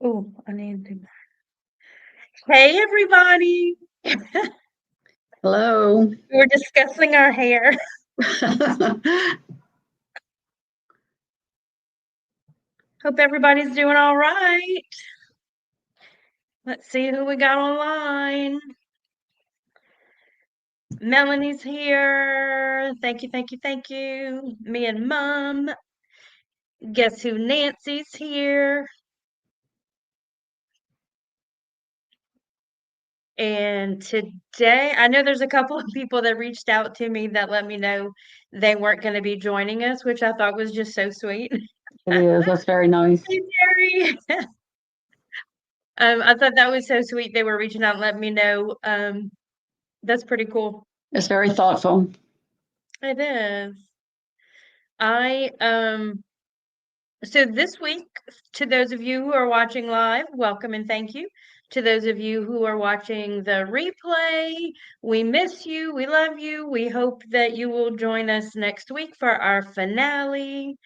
Oh, I need to. Hey, everybody. Hello. We're discussing our hair. Hope everybody's doing all right. Let's see who we got online. Melanie's here. Thank you, thank you, thank you. Me and Mom. Guess who? Nancy's here. And today, I know there's a couple of people that reached out to me that let me know they weren't going to be joining us, which I thought was just so sweet. It is. That's very nice. Hey, Terry. I thought that was so sweet. They were reaching out and letting me know. That's pretty cool. It's very thoughtful. It is. I so this week, to those of you who are watching live, welcome and thank you. To those of you who are watching the replay, we miss you, we love you. We hope that you will join us next week for our finale.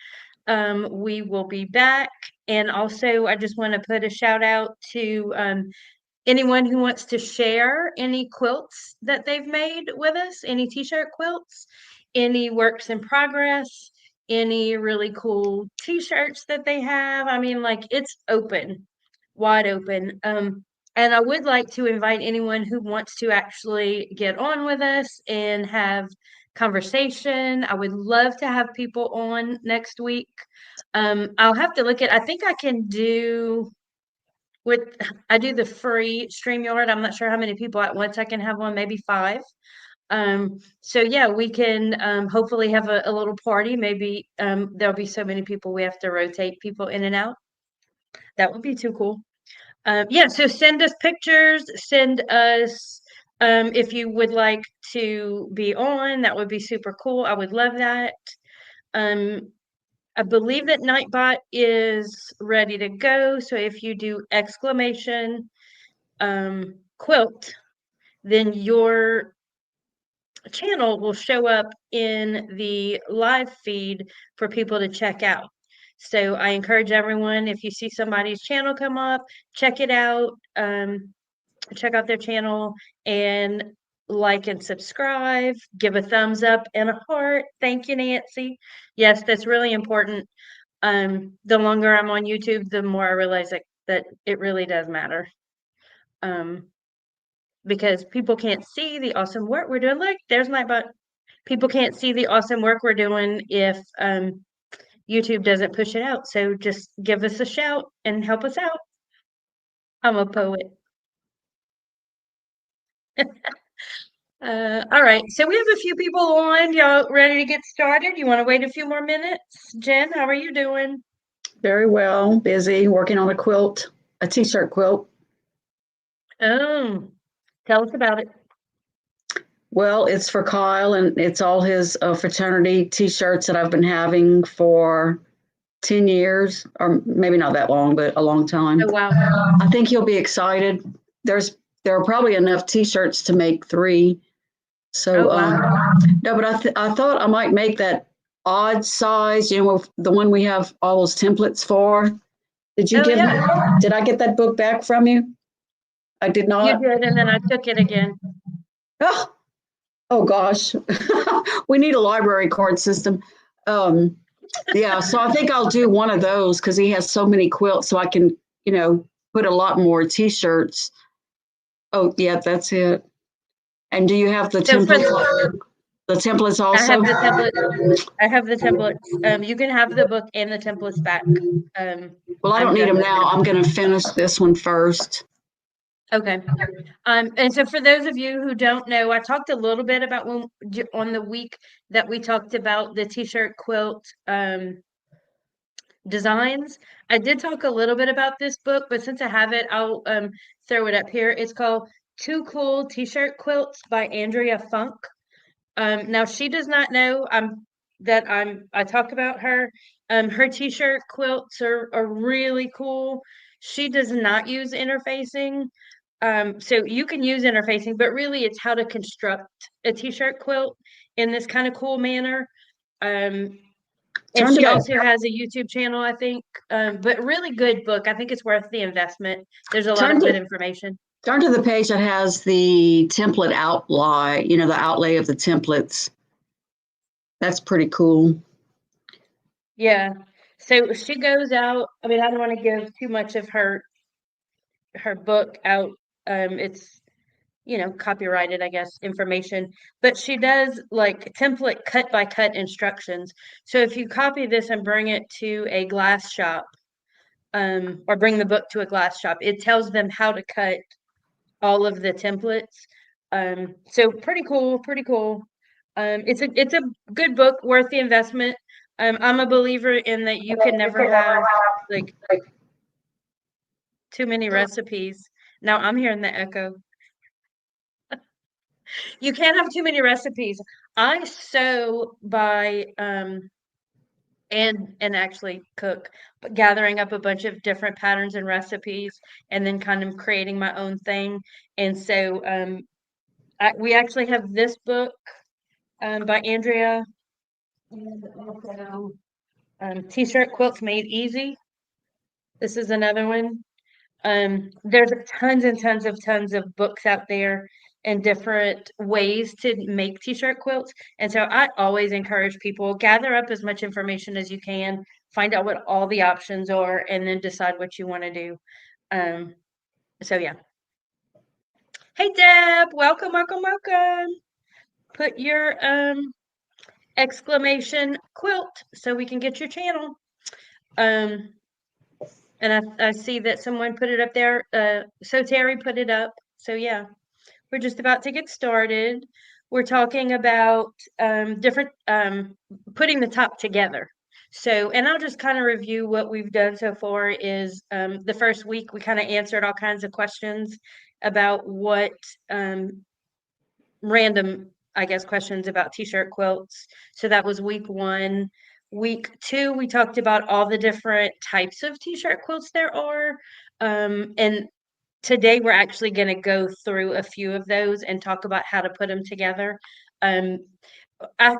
We will be back. And also, I just want to put a shout out to anyone who wants to share any quilts that they've made with us, any t-shirt quilts, any works in progress, any really cool t-shirts that they have. I mean, like, it's open, wide open. And I would like to invite anyone who wants to actually get on with us and have conversation. I would love to have people on next week. I'll have to look at, I think I can do with I do the free StreamYard. I'm not sure how many people at once I can have on, maybe 5. So yeah, we can hopefully have a little party. Maybe there'll be so many people we have to rotate people in and out. That would be too cool. Yeah, so send us pictures, send us if you would like to be on, that would be super cool. I would love that. Um, I believe that Nightbot is ready to go. So if you do exclamation quilt, then your channel will show up in the live feed for people to check out. So I encourage everyone, if you see somebody's channel come up, check it out, check out their channel and like and subscribe, give a thumbs up and a heart. Thank you, Nancy. Yes, that's really important. The longer I'm on YouTube, the more I realize that it really does matter. Because people can't see the awesome work we're doing. Like, there's my butt. People can't see the awesome work we're doing if YouTube doesn't push it out. So just give us a shout and help us out. I'm a poet. All right, so we have a few people on. Y'all ready to get started? You want to wait a few more minutes? Jen, how are you doing? Very well. Busy working on a quilt, a t-shirt quilt. Oh, tell us about it. Well, it's for Kyle, and it's all his fraternity t-shirts that I've been having for 10 years, or maybe not that long, but a long time. Oh, wow. I think he'll be excited. There are probably enough t-shirts to make 3. So, Oh, wow. no, but I thought I might make that odd size, the one we have all those templates for. Did you Oh, give me, yeah. did I get that book back from you? I did You not. did, and then I took it again. Oh gosh. We need a library card system. Yeah, so I think I'll do one of those because he has so many quilts, so I can, put a lot more t-shirts. Oh, yeah, that's it. And do you have the So for templates? The templates I have also? the templates. I have the templates. You can have the book and the templates back. Well, I don't I'm need done them with now. them. I'm going to finish this one first. Okay. And so for those of you who don't know, I talked a little bit about on the week that we talked about the t-shirt quilt designs. I did talk a little bit about this book, but since I have it, I'll throw it up here. It's called Two Cool T-Shirt Quilts by Andrea Funk. Now she does not know I talk about her. Her t-shirt quilts are really cool. She does not use interfacing. So you can use interfacing, but really it's how to construct a t-shirt quilt in this kind of cool manner. Um, And Turn to she that. also has a YouTube channel, I think. But really good book. I think it's worth the investment. There's a lot Turn of good to information. turn to the page that has the template outlay. You know, the outlay of the templates. That's pretty cool. Yeah. So she goes out. I mean, I don't want to give too much of her book out. It's copyrighted, I guess, information, but she does like template cut by cut instructions. So if you copy this and bring it to a glass shop, or bring the book to a glass shop, it tells them how to cut all of the templates. So pretty cool, pretty cool. It's a good book, worth the investment. I'm a believer in that you can never have like too many recipes. Now I'm hearing the echo. You can't have too many recipes. I sew by and actually cook, but gathering up a bunch of different patterns and recipes and then kind of creating my own thing. And so we actually have this book by Andrea, and also T-shirt quilts made easy. This is another one. There's tons and tons of books out there and different ways to make t-shirt quilts. And so I always encourage people gather up as much information as you can, find out what all the options are, and then decide what you want to do. So yeah. Hey Deb, welcome, welcome, welcome. Put your exclamation quilt so we can get your channel. Um and I see that someone put it up there. So Terry put it up. So yeah. We're just about to get started. We're talking about different putting the top together. So, and I'll just kind of review what we've done so far. Is the first week we kind of answered all kinds of questions about what random, I guess, questions about t-shirt quilts. So that was week 1. Week 2, we talked about all the different types of t-shirt quilts there are. And today we're actually going to go through a few of those and talk about how to put them together. Um,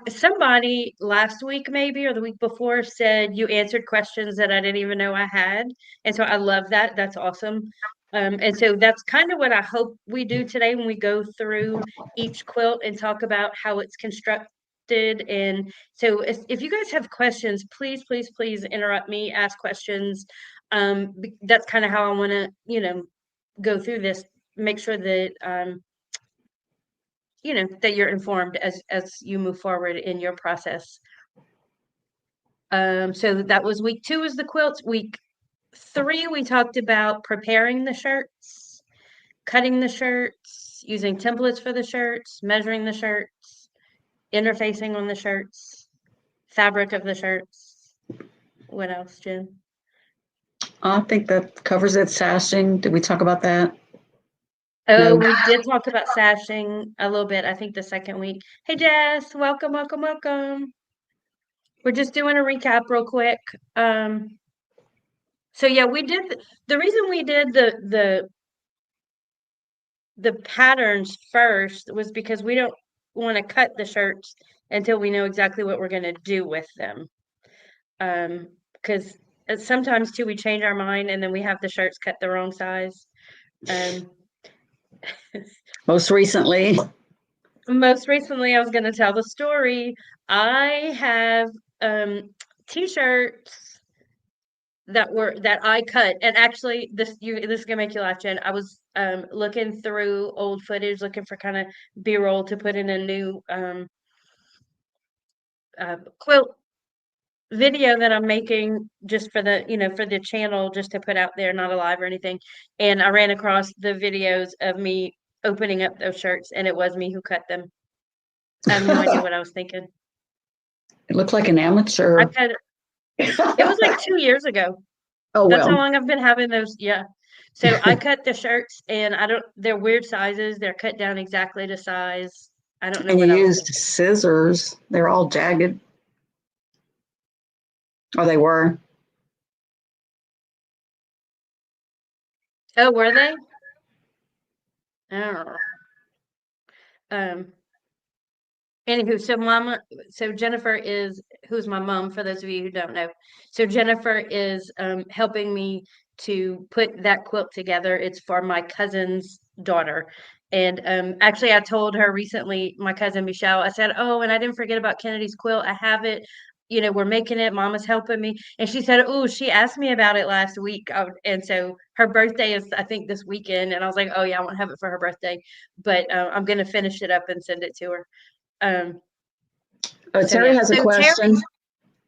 somebody last week, maybe, or the week before, said you answered questions that I didn't even know I had. And so I love that. That's awesome. And so that's kind of what I hope we do today when we go through each quilt and talk about how it's constructed. And so if you guys have questions, please, please, please interrupt me, ask questions. That's kind of how I want to, go through this, make sure that that you're informed as you move forward in your process. So that was week 2 is the quilts. Week 3 we talked about preparing the shirts, cutting the shirts, using templates for the shirts, measuring the shirts, interfacing on the shirts, fabric of the shirts. What else, Jen? I think that covers it. Sashing. Did we talk about that? Oh, No. we did talk about sashing a little bit, I think the second week. Hey Jess, welcome, welcome, welcome. We're just doing a recap real quick. So yeah, we did the reason we did the patterns first was because we don't want to cut the shirts until we know exactly what we're going to do with them. Because sometimes too we change our mind and then we have the shirts cut the wrong size. Most recently. Most recently, I was going to tell the story. I have t-shirts that I cut, and actually, this is gonna make you laugh, Jen. I was looking through old footage, looking for kind of B-roll to put in a new quilt video that I'm making just for the for the channel, just to put out there, not alive or anything. And I ran across the videos of me opening up those shirts, and it was me who cut them. I have no idea what I was thinking. It looked like an I amateur. cut it. It was like 2 years ago. Oh, That's how well. long I've been having those. Yeah. So I cut the shirts and they're weird sizes. They're cut down exactly to size. I don't know And you what I was used thinking. scissors. They're all jagged. Or they were. Oh, were they? Oh. Um, Anywho, so Jennifer is, who's my mom, for those of you who don't know. So Jennifer is helping me to put that quilt together. It's for my cousin's daughter. And actually, I told her recently, my cousin Michelle, I said, "Oh, and I didn't forget about Kennedy's quilt. I have it. We're making it. Mama's helping me." And she said, "Oh, she asked me about it last week." And so her birthday is, I think, this weekend. And I was like, "Oh, yeah, I won't have it for her birthday, but I'm going to finish it up and send it to her." Um, so Terry yeah. has a So Terry, question.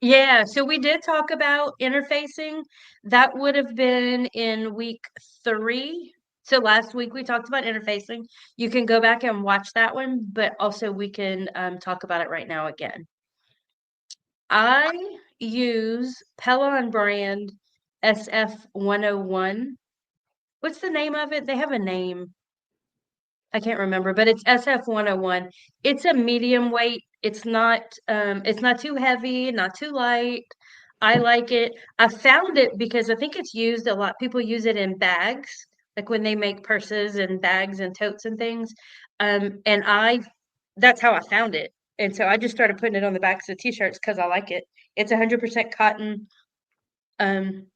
yeah. So we did talk about interfacing. That would have been in week 3. So last week we talked about interfacing. You can go back and watch that one, but also we can talk about it right now again. I use Pellon brand SF101. What's the name of it? They have a name. I can't remember, but it's SF101. It's a medium weight. It's not too heavy, not too light. I like it. I found it because I think it's used a lot. People use it in bags, like when they make purses and bags and totes and things. And that's how I found it. And so I just started putting it on the backs of t-shirts because I like it. It's 100% cotton,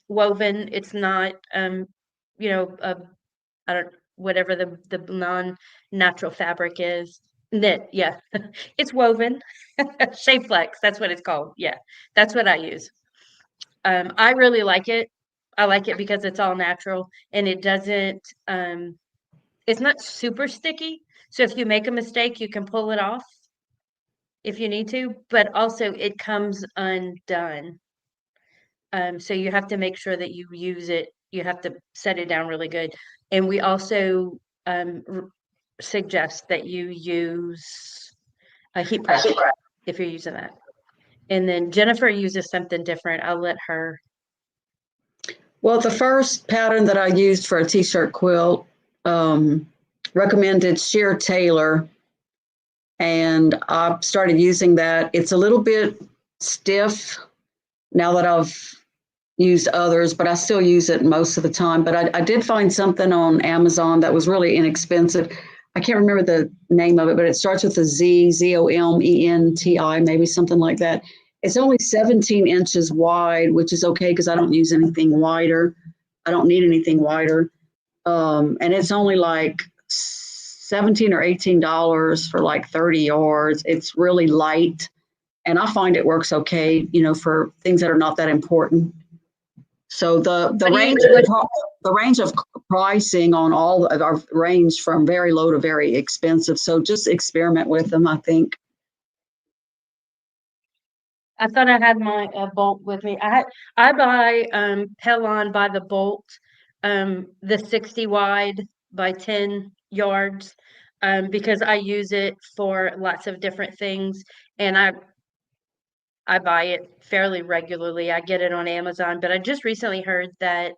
woven. It's not, you know, a I don't whatever the non-natural fabric is. Knit, yeah. It's woven. Shape Flex, that's what it's called. Yeah. That's what I use. I really like it. I like it because it's all natural and it doesn't it's not super sticky. So if you make a mistake, you can pull it off if you need to, but also it comes undone. So you have to make sure that you use it. You have to set it down really good. And we also suggest that you use a heat press if you're using that. And then Jennifer uses something different. I'll let her. Well, the first pattern that I used for a t-shirt quilt um, recommended sheer tailor, and I started using that. It's a little bit stiff now that I've used others, but I still use it most of the time. But I did find something on Amazon that was really inexpensive. I can't remember the name of it, but it starts with a Z, ZOMENTI, maybe something like that. It's only 17 inches wide, which is okay because I don't use anything wider. I don't need anything wider. And it's only like 17 or $18 for like 30 yards. It's really light. And I find it works okay, for things that are not that important. So What do you what the range of pricing on all of our range from very low to very expensive. So just experiment with them, I think. I thought I had my bolt with me. I buy Pellon by the bolt, the 60 wide by 10 yards, because I use it for lots of different things, and I buy it fairly regularly. I get it on Amazon, but I just recently heard that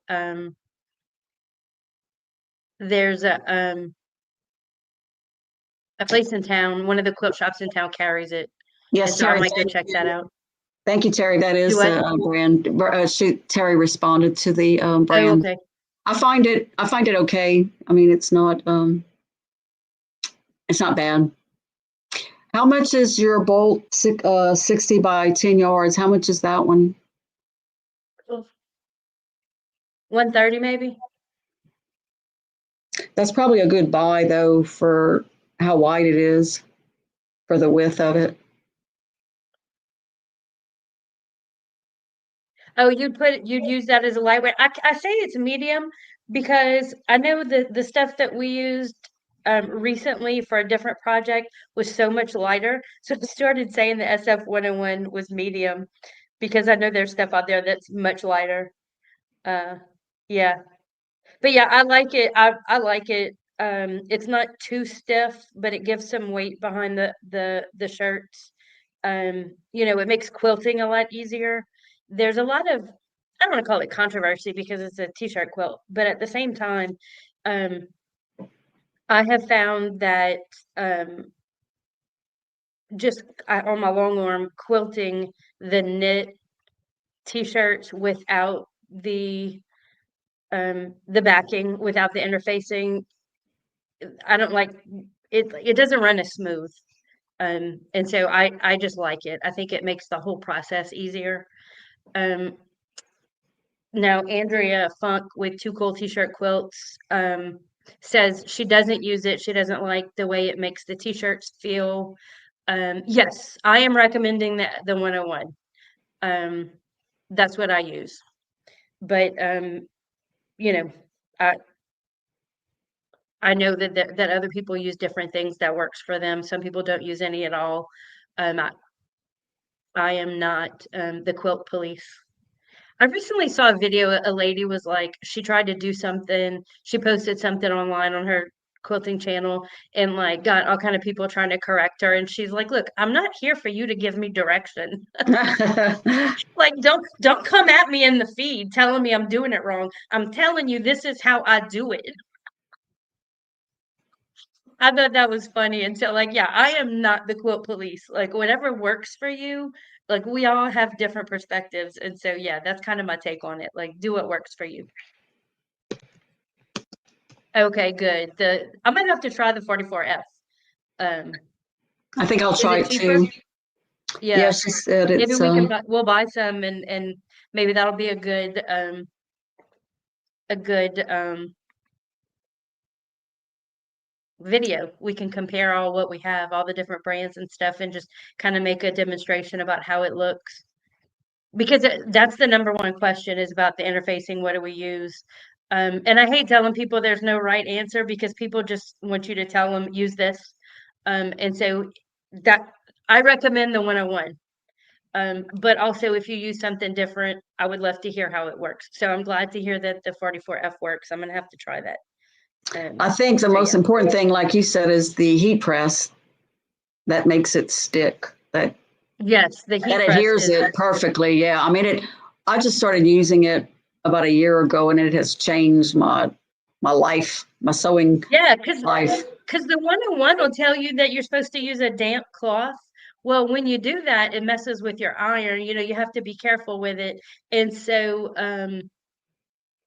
there's a place in town, one of the quilt shops in town carries it, and Yes, so I Terry. might go check that out. Thank you, Terry. That Do is what? a brand. Terry responded to the Oh, brand. okay. I find it okay. I mean, it's not bad. How much is your bolt 60 by 10 yards? How much is that one? 130 maybe. That's probably a good buy though for how wide it is for the width of it. Oh, you'd use that as a lightweight. I say it's medium because I know the stuff that we used recently for a different project was so much lighter. So I started saying the SF101 was medium because I know there's stuff out there that's much lighter. Uh, yeah. But yeah, I like it. I like it. It's not too stiff, but it gives some weight behind the shirts. It makes quilting a lot easier. There's a lot of, I don't want to call it controversy because it's a t-shirt quilt, but at the same time, um, I have found that um, on my long arm quilting the knit t-shirts without the backing, without the interfacing, I don't like it. It doesn't run as smooth. And so I just like it. I think it makes the whole process easier. Um, Now Andrea Funk with Two Cool T-shirt quilts says she doesn't use it. She doesn't like the way it makes the t-shirts feel. Yes, I am recommending the 101. That's what I use. But you know, I I know that other people use different things that works for them. Some people don't use any at all. I am not the quilt police. I recently saw a video. A lady was like, she tried to do something. She posted something online on her quilting channel and like got all kind of people trying to correct her. And she's like, "Look, I'm not here for you to give me direction. Like, don't come at me in the feed telling me I'm doing it wrong. I'm telling you this is how I do it." I thought that was funny. And so, like, yeah, I am not the quilt police. Like, whatever works for you, like, we all have different perspectives. And so, yeah, that's kind of my take on it. Like, do what works for you. Okay, good. I might have to try the 44F. Um, I think I'll is try it it cheaper? too. Yeah, Yeah, she said maybe it's we'll buy some and maybe that'll be a good video. We can compare all what we have, all the different brands and stuff, and just kind of make a demonstration about how it looks. Because that's the number one question is about the interfacing. What do we use? And I hate telling people there's no right answer because people just want you to tell them use this. And so that I recommend the 101. But also if you use something different, I would love to hear how it works. So I'm glad to hear that the 44F works. I'm gonna have to try that. I think the So most yeah. important thing, like you said, is the heat press that makes it stick. Yes, the That heat press adheres is it perfectly. Yeah. I mean I just started using it about a year ago and it has changed my life, my sewing yeah, because life. the 101 will tell you that you're supposed to use a damp cloth. Well, when you do that, it messes with your iron. You have to be careful with it. And so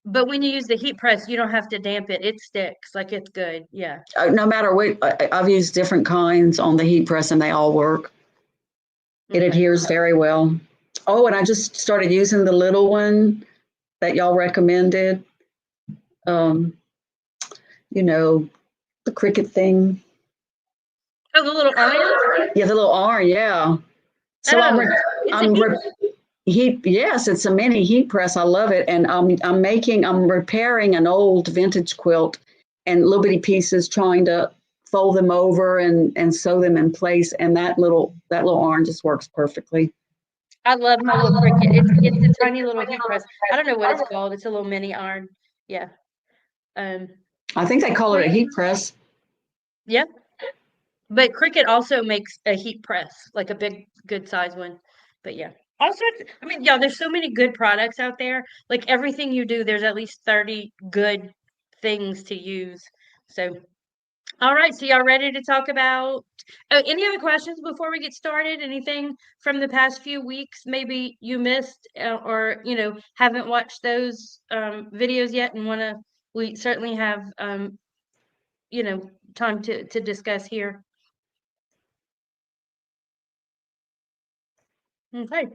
but when you use the heat press, you don't have to damp it. It sticks like it's good. Yeah. No matter what, I've used different kinds on the heat press and they all work. It Okay. adheres very well. Oh, and I just started using the little one that y'all recommended. Um, you know, the cricket thing. Oh, the little iron? Yeah, the little iron. Yeah. So Oh, it's a I'm heat. heat. Yes, it's a mini heat press. I love it, and I'm repairing an old vintage quilt and little bitty pieces, trying to fold them over and sew them in place. And that little iron just works perfectly. I love my little Cricut. It's a tiny little heat press. I don't know what it's called. It's a little mini iron. Yeah. Um, I think they call it well, a heat press. yeah. But Cricut also makes a heat press, like a big, good size one. But yeah. Also, I mean, yeah, there's so many good products out there. Like everything you do, there's at least 30 good things to use. So all right, so y'all ready to talk about any other questions before we get started? Anything from the past few weeks maybe you missed or haven't watched those videos yet and want to we certainly have you know time to discuss here. Okay.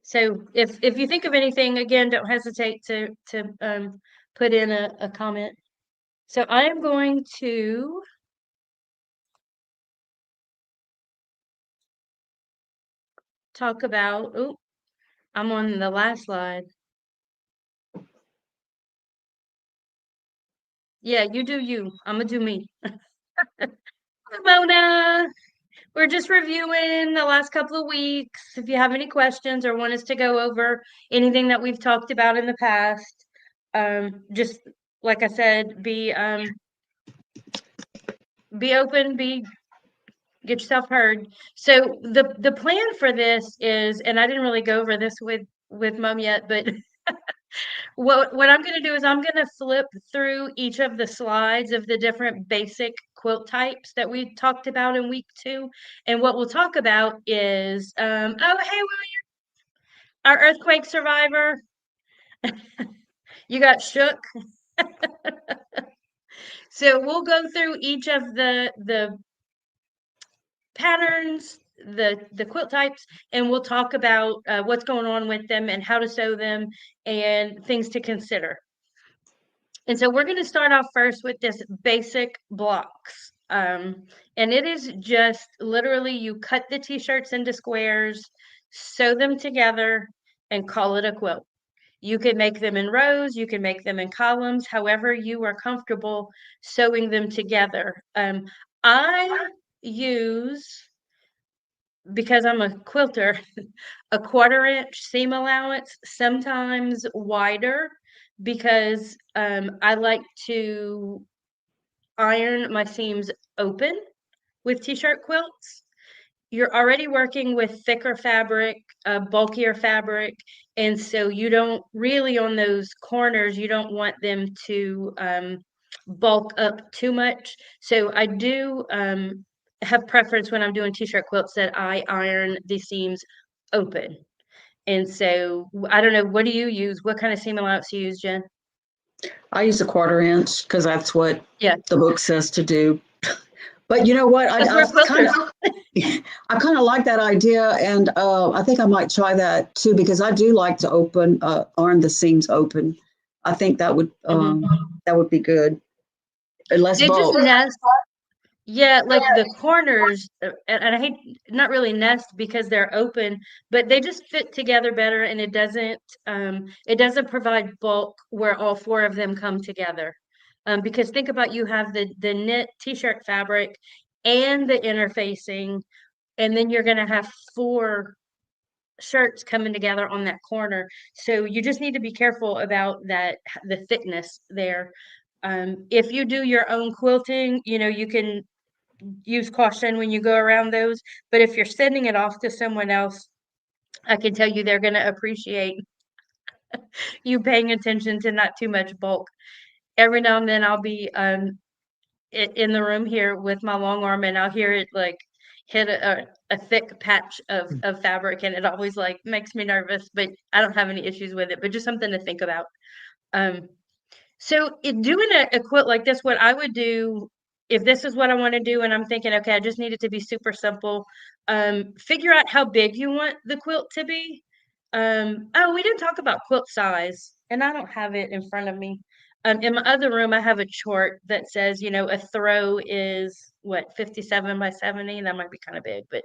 So if you think of anything again, don't hesitate to put in a comment. So I am going to talk about, oh, I'm on the last slide. Yeah, you do you. I'm gonna do me. Mona, we're just reviewing the last couple of weeks. If you have any questions or want us to go over anything that we've talked about in the past, just like I said, be open, get yourself heard. So the plan for this is, and I didn't really go over this with Mom yet, but what I'm going to do is I'm going to flip through each of the slides of the different basic quilt types that we talked about in week 2. And what we'll talk about is, oh, hey, William, our earthquake survivor. You got shook. So we'll go through each of the patterns, the quilt types, and we'll talk about what's going on with them and how to sew them and things to consider. And so we're going to start off first with this basic blocks. And it is just literally you cut the t-shirts into squares, sew them together, and call it a quilt. You can make them in rows, you can make them in columns, however you are comfortable sewing them together. I use, because I'm a quilter, a 1/4-inch seam allowance, sometimes wider, because I like to iron my seams open with t-shirt quilts. You're already working with thicker fabric, bulkier fabric, and so you don't really, on those corners, you don't want them to bulk up too much. So I do have preference when I'm doing t-shirt quilts that I iron the seams open. And so I don't know, what do you use? What kind of seam allowance you use, Jen? I use a 1/4 inch because that's what Yeah, the book says to do. But you know what? because we're quilters. I kind of like that idea, and I think I might try that too because I do like to iron the seams open. I think that would be good. Less They just bulk. nest. Yeah, like the corners, and I hate, not really nest because they're open, but they just fit together better, and it doesn't provide bulk where all four of them come together. Because think about, you have the knit t-shirt fabric and the interfacing, and then you're gonna have four shirts coming together on that corner. So you just need to be careful about that, the thickness there. If you do your own quilting, you can use caution when you go around those. But if you're sending it off to someone else, I can tell you they're going to appreciate you paying attention to not too much bulk. Every now and then I'll be in the room here with my long arm, and I'll hear it like hit a thick patch of fabric, and it always like makes me nervous, but I don't have any issues with it, but just something to think about. Um, So in doing a quilt like this, what I would do, if this is what I want to do, and I'm thinking, okay, I just need it to be super simple, figure out how big you want the quilt to be. Oh, we didn't talk about quilt size, and I don't have it in front of me. In my other room, I have a chart that says, a throw is what, 57 by 70. That might be kind of big, but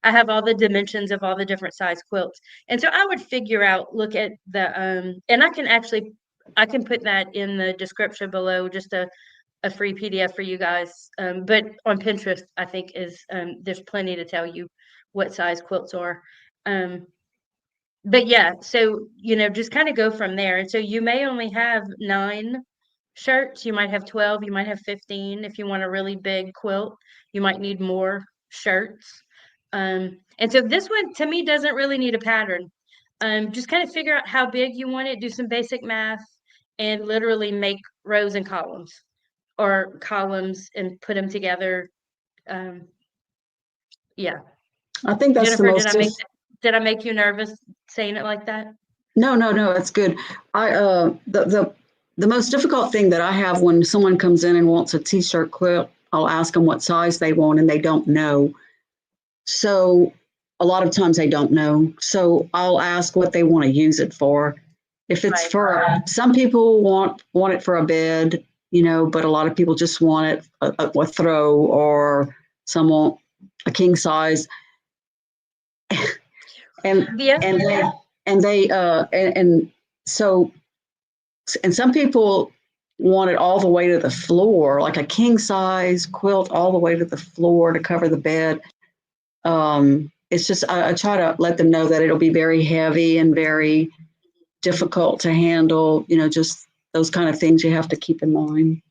I have all the dimensions of all the different size quilts. And so I would figure out, look at and I can put that in the description below, just a free PDF for you guys. But on Pinterest, I think there's plenty to tell you what size quilts are. But yeah, so just kind of go from there. And so you may only have 9 shirts, you might have 12, you might have 15. If you want a really big quilt, you might need more shirts. And so this one to me doesn't really need a pattern. Just kind of figure out how big you want it, do some basic math, and literally make rows and columns, or columns and put them together. Yeah. I think that's the Jennifer, did most I make did I make you nervous saying it like that? no, it's good. I the most difficult thing that I have when someone comes in and wants a t-shirt quilt, I'll ask them what size they want and they don't know. So a lot of times they don't know. So I'll ask what they want to use it for. If it's Right. for some people want it for a bed, but a lot of people just want it a throw, or some want a king size. and Yeah. and they and so and some people want it all the way to the floor, like a king size quilt all the way to the floor to cover the bed. It's just I try to let them know that it'll be very heavy and very difficult to handle, just those kind of things you have to keep in mind.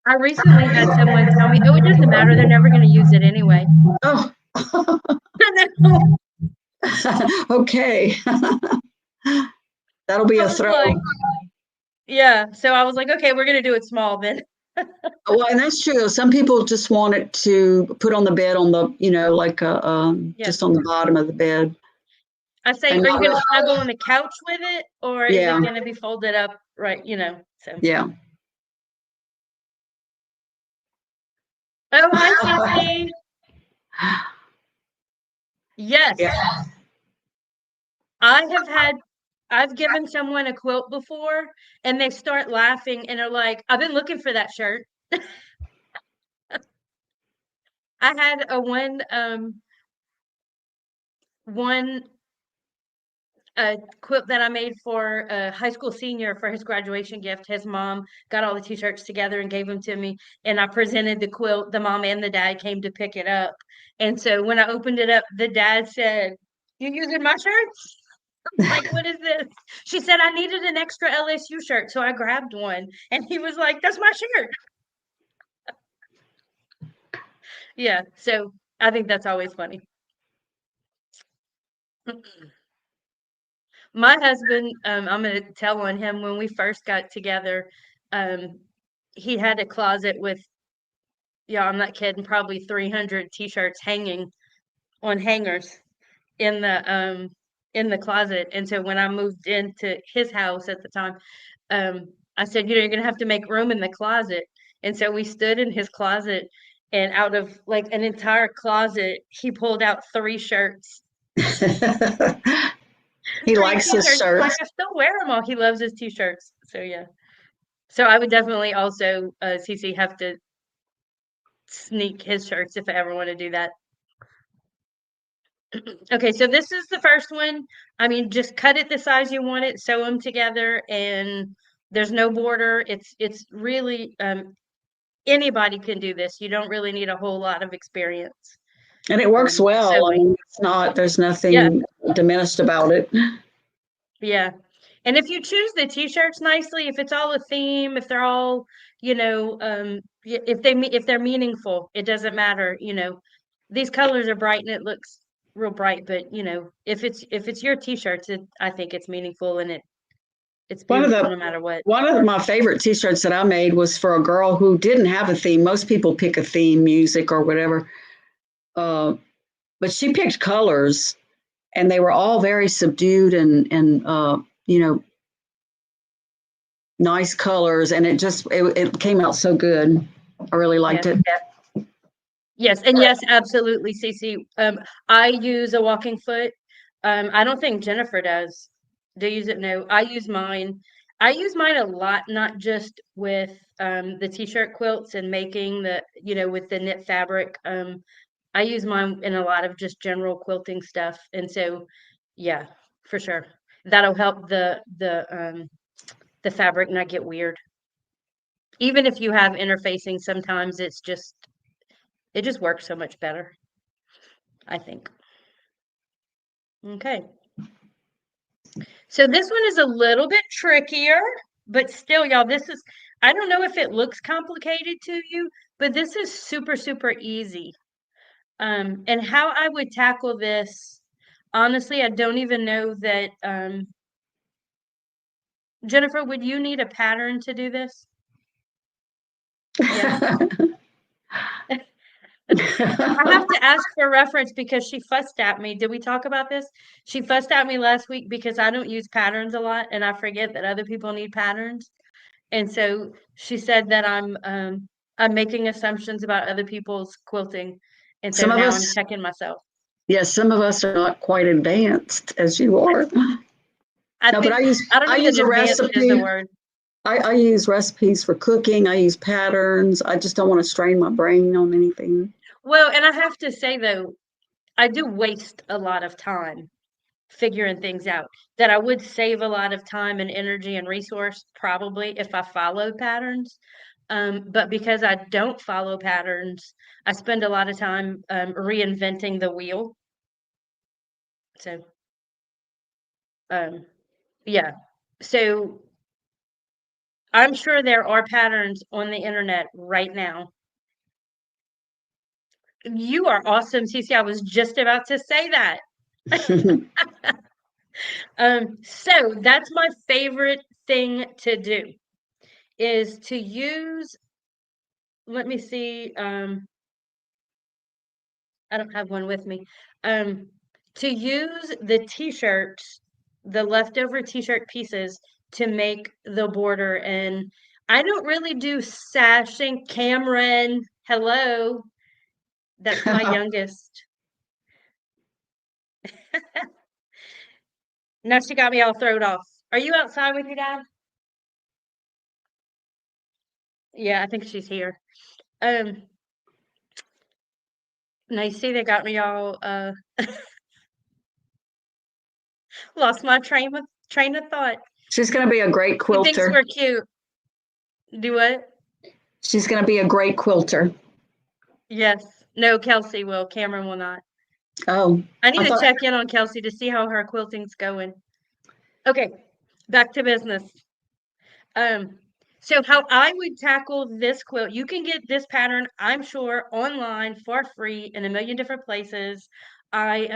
I recently had someone tell me, oh, it doesn't matter, they're never going to use it anyway. Oh, No. okay. That'll be I a was throw. like, yeah. So I was like, okay, we're going to do it small then. Well, and that's true. Some people just want it to put on the bed on the, like Yeah. just on the bottom of the bed. I say, And are you going to snuggle on the couch with it, or is yeah, it going to be folded up? Right. So. yeah. Oh, hi, Sissy. Yes. Yeah. I have had I've given someone a quilt before and they start laughing and are like, "I've been looking for that shirt." I had a one quilt that I made for a high school senior for his graduation gift. His mom got all the t-shirts together and gave them to me, and I presented the quilt. The mom and the dad came to pick it up. And so when I opened it up, the dad said, "You using my shirts?" Like, what is this? She said, "I needed an extra LSU shirt, so I grabbed one." And he was like, "That's my shirt." Yeah, so I think that's always funny. My husband, I'm gonna tell on him when we first got together, um, he had a closet with, yeah, I'm not kidding, probably 300 t-shirts hanging on hangers in the closet. And so when I moved into his house at the time, I said, "You're gonna have to make room in the closet." And so we stood in his closet, and out of like an entire closet, he pulled out 3 shirts, He 3 likes his t-shirts. He's like, shirts. "I still wear them all." He loves his t-shirts. So yeah. So I would definitely also, CC, have to sneak his shirts if I ever want to do that. Okay, so this is the first one. I mean, just cut it the size you want it, sew them together, and there's no border. It's really anybody can do this. You don't really need a whole lot of experience And it works well. I sewing. mean, there's Yeah, nothing diminished about it. yeah. And if you choose the t-shirts nicely, if it's all a theme, if they're all, if they're meaningful, it doesn't matter, These colors are bright and it looks real bright, but if it's your t-shirts, I think it's meaningful and it's One of beautiful the no matter what. one of my favorite t-shirts that I made was for a girl who didn't have a theme. Most people pick a theme, music or whatever. Uh, but she picked colors and they were all very subdued and nice colors, and it came out so good. I really liked Yes. it. Yes, and yes, absolutely, Cece. I use a walking foot. I don't think Jennifer does. Do you use it? No, I use mine. I use mine a lot, not just with the t-shirt quilts and making with the knit fabric. I use mine in a lot of just general quilting stuff, and so yeah, for sure, that'll help the fabric not get weird. Even if you have interfacing, sometimes it just works so much better, I think. Okay. So this one is a little bit trickier, but still, y'all, I don't know if it looks complicated to you, but this is super, super easy. And how I would tackle this, honestly, I don't even know that, Jennifer, would you need a pattern to do this? Yes. I have to ask for reference because she fussed at me. Did we talk about this? She fussed at me last week because I don't use patterns a lot and I forget that other people need patterns. And so she said that I'm making assumptions about other people's quilting. And so Some of now I'm us, checking myself. yes, some of us are not quite advanced as you are. I No, but think I don't I know use that a advanced is the recipe. word. I use recipes for cooking. I use patterns. I just don't want to strain my brain on anything. Well, and I have to say though, I do waste a lot of time figuring things out that I would save a lot of time and energy and resource probably if I followed patterns. But because I don't follow patterns, I spend a lot of time reinventing the wheel. So, um, yeah. So I'm sure there are patterns on the internet right now. You are awesome, Cece. I was just about to say that. So that's my favorite thing to do is to use, let me see, I don't have one with me. Um, to use the t-shirts, the leftover t-shirt pieces to make the border. And I don't really do sashing. Cameron, hello. That's my youngest. Now she got me all thrown off. Are you outside with your dad? Yeah, I think she's here. Um, now you see they got me all lost my train of thought. She's going to be a great He thinks quilter. we're cute. Do what? She's going to be a great quilter. Yes. No, Kelsey will. Cameron will not. Oh, I need I to thought check in on Kelsey to see how her quilting's going. Okay, back to business. Um, so how I would tackle this quilt, you can get this pattern, I'm sure, online for free in a million different places. I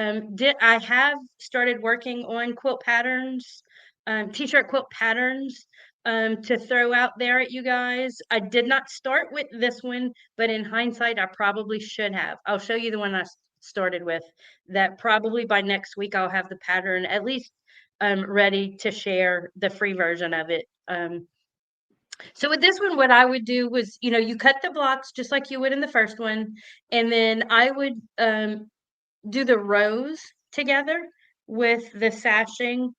have started working on quilt patterns, t-shirt quilt patterns, to throw out there at you guys. I did not start with this one, but in hindsight, I probably should have. I'll show you the one I started with. That probably by next week I'll have the pattern at least ready to share the free version of it. So with this one, what I would do was, you cut the blocks just like you would in the first one, and then I would do the rows together with the sashing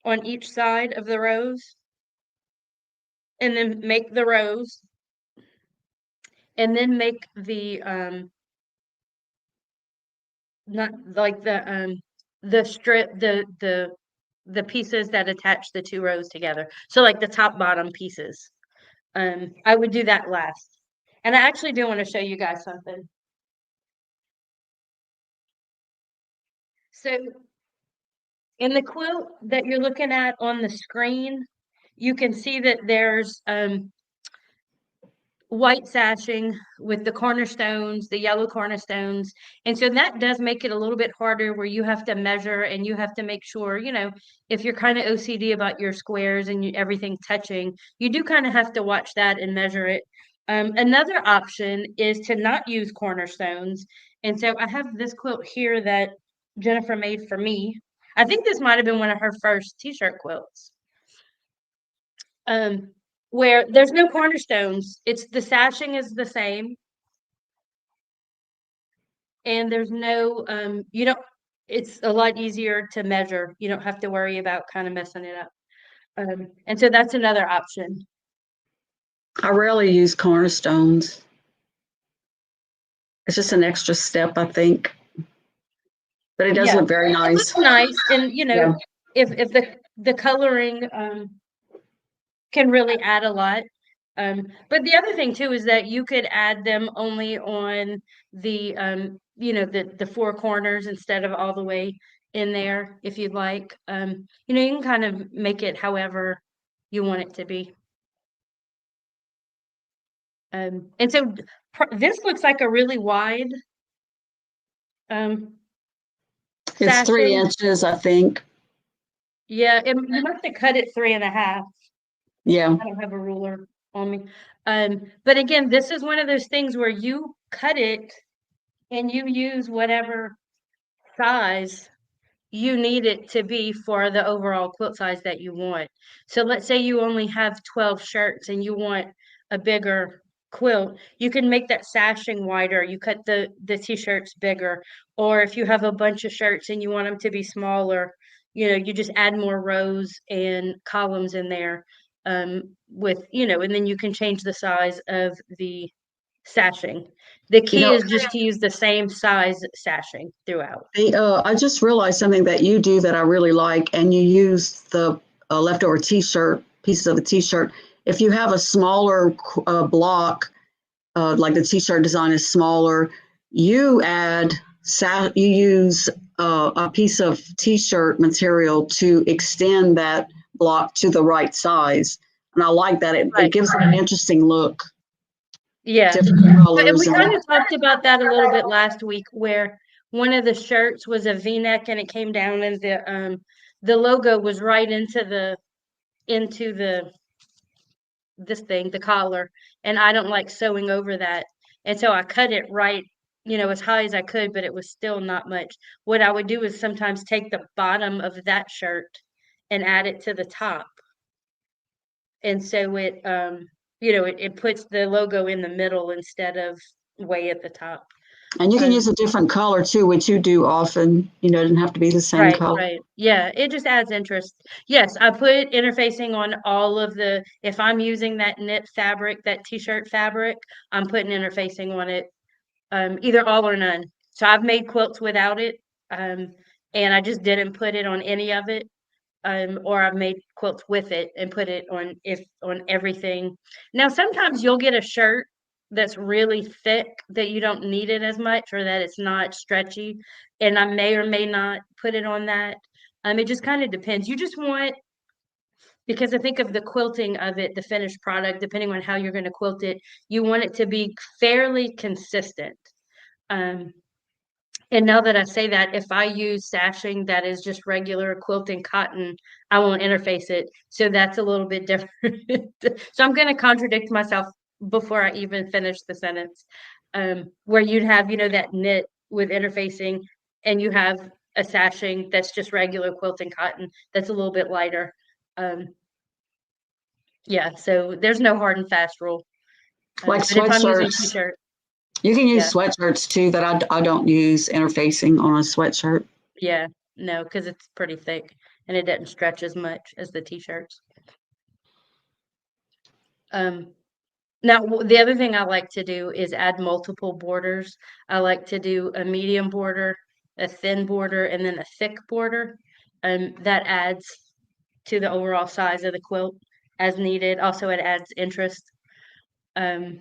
on each side of the rows, and then make the rows, and then make the not like the strip the pieces that attach the two rows together. So like the top bottom pieces. I would do that last. And I actually do want to show you guys something. So in the quilt that you're looking at on the screen, you can see that there's white sashing with the cornerstones, the yellow cornerstones. And so that does make it a little bit harder where you have to measure and you have to make sure, if you're kind of OCD about your squares and everything touching, you do kind of have to watch that and measure it. Another option is to not use cornerstones. And so I have this quilt here that Jennifer made for me. I think this might have been one of her first t-shirt quilts. Where there's no cornerstones. It's the sashing is the same, and there's no you don't. It's a lot easier to measure. You don't have to worry about kind of messing it up. And so that's another option. I rarely use cornerstones. It's just an extra step, I think. But it does Yeah, look very it nice. looks nice, and Yeah. if the coloring can really add a lot. But the other thing too is that you could add them only on the the four corners instead of all the way in there if you'd like. You can kind of make it however you want it to be. And so this looks like a really wide um It's three sashing. inches, I think. Yeah, you must have cut it 3.5. Yeah. I don't have a ruler on me. But again, this is one of those things where you cut it and you use whatever size you need it to be for the overall quilt size that you want. So let's say you only have 12 shirts and you want a bigger quilt, you can make that sashing wider. You cut the t-shirts bigger, or if you have a bunch of shirts and you want them to be smaller, you just add more rows and columns in there with, and then you can change the size of the sashing. The You key know, is just to use the same size sashing throughout. I just realized something that you do that I really like, and you use the leftover t-shirt, pieces of the t-shirt. If you have a smaller block, like the t-shirt design is smaller, you use a piece of t-shirt material to extend that block to the right size. And I like that. It Right. gives it an interesting look, Yeah. different And colors. we kind of talked about that a little bit last week where one of the shirts was a V-neck and it came down and the logo was right into the this thing, the collar, and I don't like sewing over that. And so I cut it right, as high as I could, but it was still not much. What I would do is sometimes take the bottom of that shirt and add it to the top. And so it puts the logo in the middle instead of way at the top. And you can use a different color too, which you do often. You know, it doesn't have to be the same Right, color. right. Yeah, it just adds interest. Yes, I put interfacing on all of the, if I'm using that knit fabric, that t-shirt fabric, I'm putting interfacing on it, either all or none. So I've made quilts without it, and I just didn't put it on any of it. Or I've made quilts with it and put it on on everything. Now sometimes you'll get a shirt that's really thick that you don't need it as much or that it's not stretchy, and I may or may not put it on that. It just kind of depends. You just want, because I think of the quilting of it, the finished product, depending on how you're going to quilt it, you want it to be fairly consistent. Um, and now that I say that, if I use sashing that is just regular quilting cotton, I won't interface it. So that's a little bit different. So I'm going to contradict myself before I even finish the sentence. Where you'd have, that knit with interfacing, and you have a sashing that's just regular quilting cotton that's a little bit lighter. Um, yeah, so there's no hard and fast rule. Like But if I'm using sweatshirts, t-shirt, you can yeah, use sweatshirts too that I don't use interfacing on a sweatshirt. yeah, no, because it's pretty thick and it doesn't stretch as much as the t-shirts. Um, Now, the other thing I like to do is add multiple borders. I like to do a medium border, a thin border, and then a thick border. That adds to the overall size of the quilt as needed. Also, it adds interest. Um,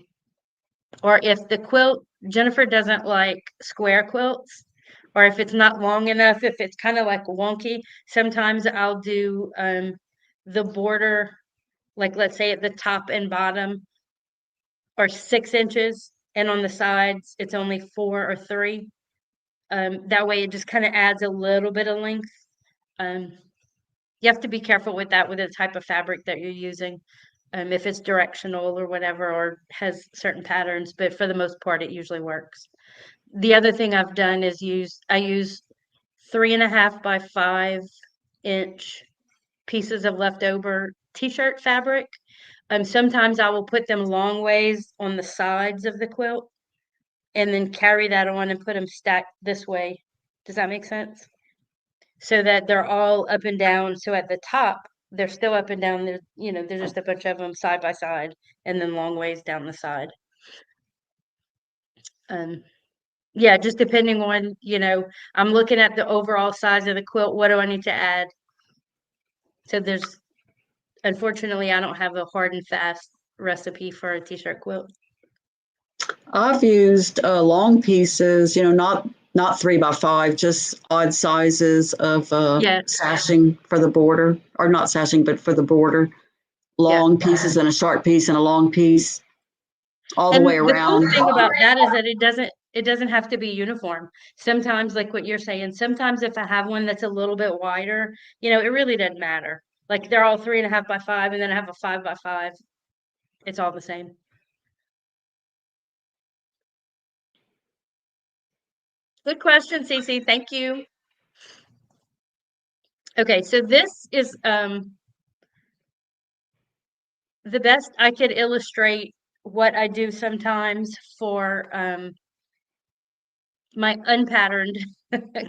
or if the quilt, Jennifer doesn't like square quilts, or if it's not long enough, if it's kind of like wonky, sometimes I'll do the border, like let's say at the top and bottom are 6 inches, and on the sides it's only 4 or 3. That way it just kind of adds a little bit of length. Um, you have to be careful with that with the type of fabric that you're using. If it's directional or whatever, or has certain patterns, but for the most part, it usually works. The other thing I've done is I use 3.5 by 5 inch pieces of leftover t-shirt fabric. Sometimes I will put them long ways on the sides of the quilt and then carry that on and put them stacked this way. Does that make sense? So that they're all up and down. So at the top, they're still up and down. There's just a bunch of them side by side and then long ways down the side. Um, yeah, just depending on, I'm looking at the overall size of the quilt. What do I need to add? So unfortunately, I don't have a hard and fast recipe for a t-shirt quilt. I've used long pieces, not 3 by 5, just odd sizes of Yeah, sashing for the border, or not sashing, but for the border. yeah. Long pieces and a short piece and a long piece all the way And the cool around. thing about that is that it doesn't have to be uniform. Sometimes, like what you're saying, sometimes if I have one that's a little bit wider, it really doesn't matter. Like they're all 3.5 by 5, and then I have a 5 by 5. It's all the same. Good question, Cece. Thank you. Okay, so this is the best I could illustrate what I do sometimes for my unpatterned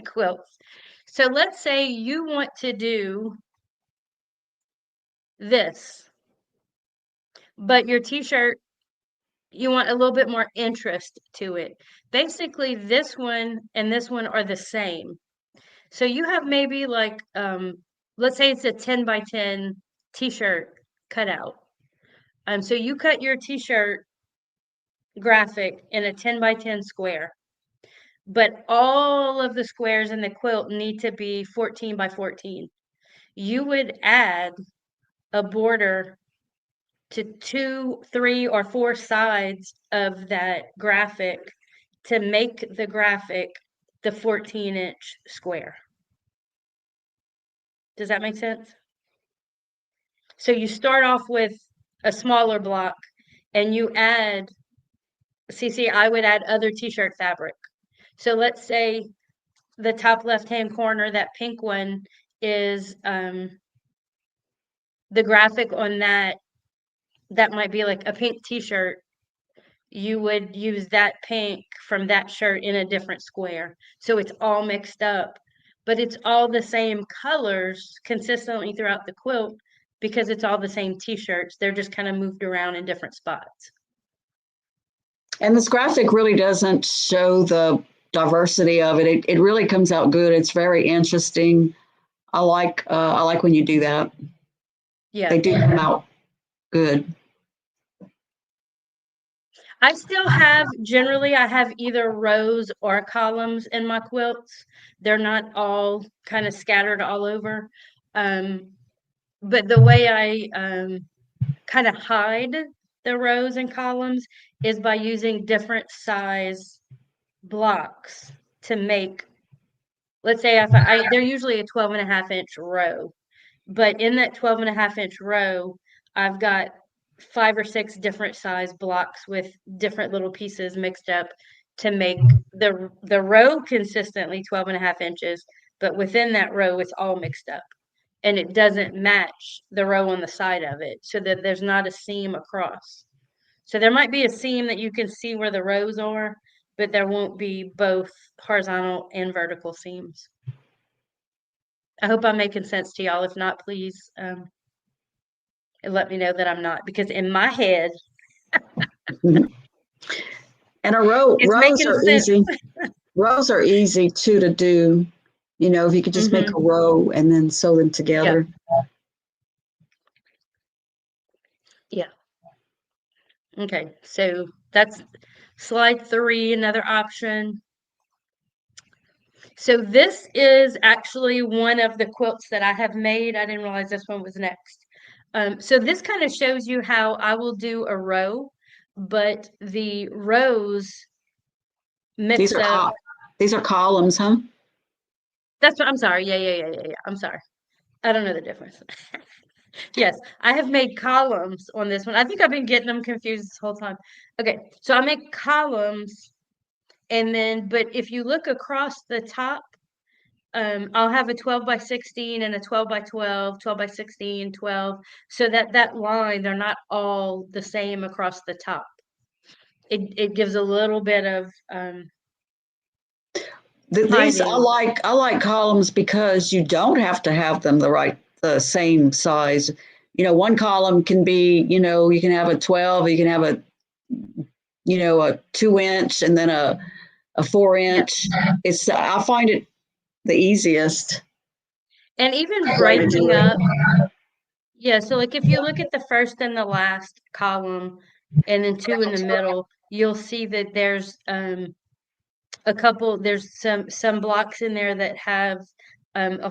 quilts. So let's say you want to do this, but your t-shirt, you want a little bit more interest to it. Basically, this one and this one are the same. So you have maybe like, let's say it's a 10 by 10 t-shirt cutout. So you cut your t-shirt graphic in a 10 by 10 square, but all of the squares in the quilt need to be 14 by 14. You would add a border to 2, 3, or 4 sides of that graphic to make the graphic the 14-inch square. Does that make sense? So you start off with a smaller block and you add, CC, I would add other t-shirt fabric. So let's say the top left-hand corner, that pink one, is the graphic on that might be like a pink t-shirt. you would use that pink from that shirt in a different square. So it's all mixed up, but it's all the same colors consistently throughout the quilt because it's all the same t-shirts. They're just kind of moved around in different spots. And this graphic really doesn't show the diversity of it. It really comes out good. It's very interesting. I like when you do that. Yeah. They do come out good. I still have, generally, I have either rows or columns in my quilts. They're not all kind of scattered all over. Um, but the way I kind of hide the rows and columns is by using different size blocks to make, let's say if they're usually a 12.5 inch row, but in that 12.5 inch row, I've got 5 or 6 different size blocks with different little pieces mixed up to make the row consistently 12.5 inches, but within that row, it's all mixed up. And it doesn't match the row on the side of it so that there's not a seam across. So there might be a seam that you can see where the rows are, but there won't be both horizontal and vertical seams. I hope I'm making sense to y'all. If not, please let me know that I'm not, because in my head, And it's rows making are sense. easy. Rows are easy too to do. You know, if you could just make a row and then sew them Yeah. together. Yeah. Okay. So that's slide 3, another option. So this is actually one of the quilts that I have made. I didn't realize this one was next. So this kind of shows you how I will do a row, but the rows These mix are up. these are columns, huh? That's what I'm sorry. Yeah. I'm sorry. I don't know the difference. Yes, I have made columns on this one. I think I've been getting them confused this whole time. Okay, so I make columns, and then, but if you look across the top, I'll have a 12 by 16 and a 12 by 12, 12 by 16, 12, so that that line, they're not all the same across the top. It gives a little bit of These hiding. I like columns because you don't have to have them the same size. You know, one column can be, you know, you can have a 12, you can have a, you know, a 2 inch and then a four Yeah. inch. It's I find it the easiest And even way to do breaking it. up, yeah, so like if you look at the first and the last column and then 2 in the middle, you'll see that there's a couple, there's some blocks in there that have a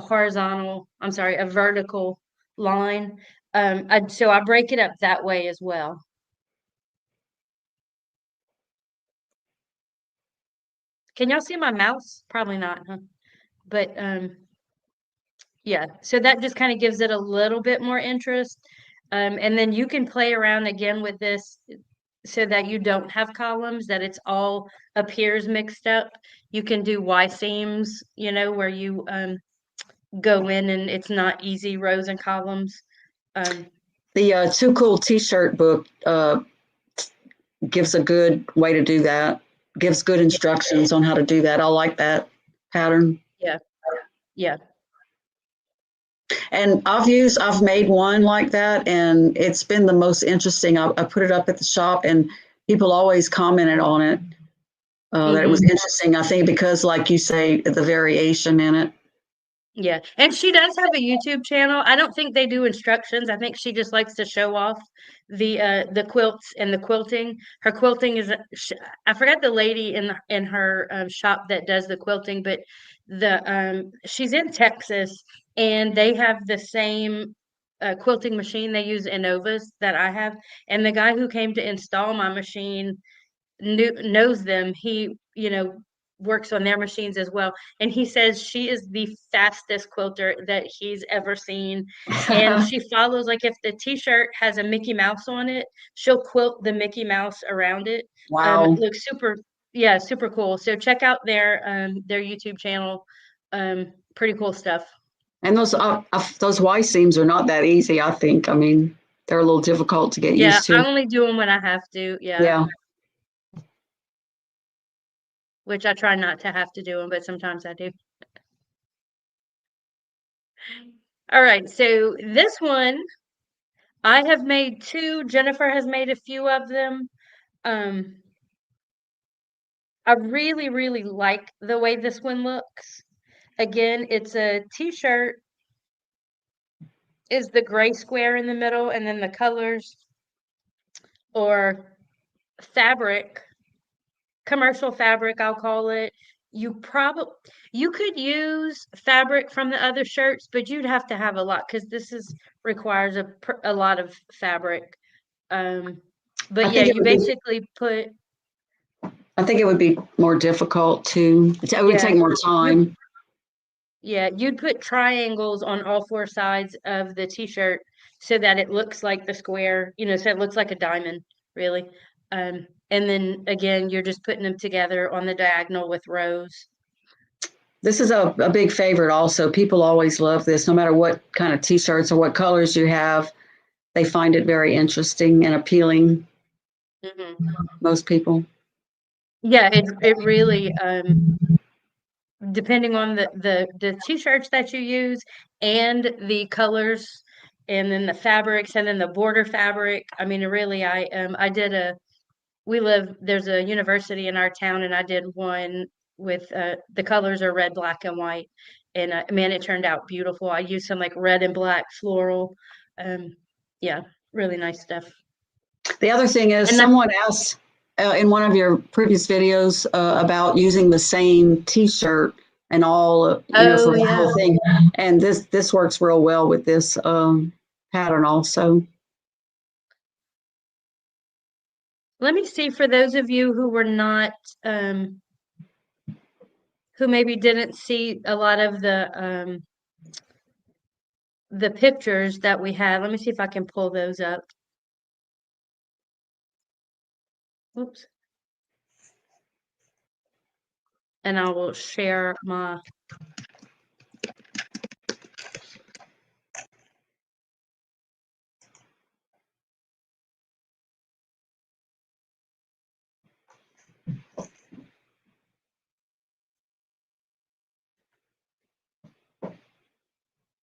vertical line. So I break it up that way as well. Can y'all see my mouse? Probably not, huh? But yeah, so that just kind of gives it a little bit more interest. And then you can play around again with this so that you don't have columns, that it's all appears mixed up. You can do Y seams, you know, where you go in and it's not easy rows and columns. The Too Cool T-shirt book gives a good way to do that. Gives good instructions on how to do that. I like that pattern. Yeah, yeah. And I've made one like that, and it's been the most interesting. I put it up at the shop, and people always commented on it that it was Hmm. interesting. I think because, like you say, the variation in it. Yeah, and she does have a YouTube channel. I don't think they do instructions. I think she just likes to show off the quilts and the quilting. Her quilting is I forgot the lady in her shop that does the quilting, but the she's in Texas and they have the same quilting machine they use Innovas that I have. And the guy who came to install my machine knows them. He, works on their machines as well. And he says she is the fastest quilter that he's ever seen. And she follows, like, if the t-shirt has a Mickey Mouse on it, she'll quilt the Mickey Mouse around it. It Wow. looks super, yeah, super cool. So check out their YouTube channel. Pretty cool stuff. And those Y seams are not that easy. I think. I mean, they're a little difficult to get Yeah, used I to. only do them when I have to. Yeah. Yeah. which I try not to have to do them, but sometimes I do. All right, so this one, I have made two. Jennifer has made a few of them. Um, I really, really like the way this one looks. Again, it's a t-shirt, is the gray square in the middle, and then the colors or fabric, commercial fabric, I'll call it. You could use fabric from the other shirts, but you'd have to have a lot because this is requires a lot of fabric. Um, I but yeah, think it you would be basically put I think it would be more difficult to it would yeah take more you time. yeah you'd put triangles on all four sides of the t-shirt so that it looks like the square, so it looks like a diamond, really. And then again, you're just putting them together on the diagonal with rows. This is a big favorite also. People always love this, no matter what kind of t-shirts or what colors you have. They find it very interesting and appealing, Hmm. most people. Yeah, it really depending on the t-shirts that you use and the colors and then the fabrics and then the border fabric. I mean, really, I did there's a university in our town, and I did one with the colors are red, black, and white, and man, it turned out beautiful. I used some like red and black floral. Um, yeah, really nice stuff. The other thing is, And someone asked in one of your previous videos about using the same T-shirt and all, for oh the yeah, whole thing. And this works real well with this pattern also. let me see for those of you who were not um, who maybe didn't see a lot of the pictures that we had. Let me see if I can pull those up. Oops. And I will share my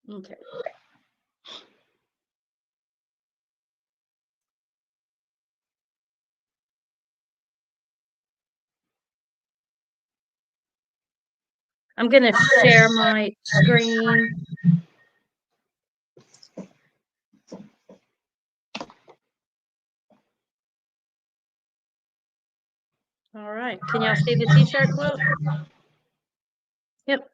okay. I'm gonna share my screen. All right. Can y'all see the t-shirt quilt? Yep.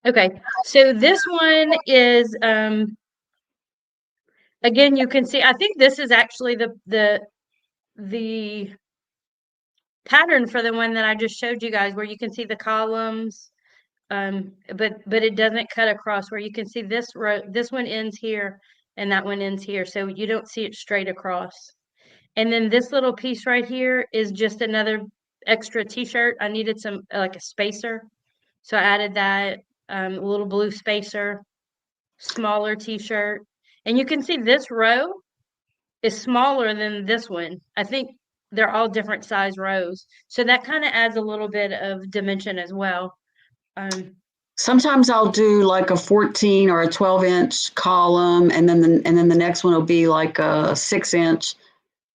Okay. So this one is again, you can see, I think this is actually the pattern for the one that I just showed you guys, where you can see the columns. But it doesn't cut across, where you can see this row, this one ends here and that one ends here. So you don't see it straight across. And then this little piece right here is just another extra t-shirt. I needed some like a spacer. So I added that, a little blue spacer, smaller t-shirt. And you can see this row is smaller than this one. I think they're all different size rows. So that kind of adds a little bit of dimension as well. Um, Sometimes I'll do like a 14 or a 12-inch column, and then the next one will be like a 6-inch,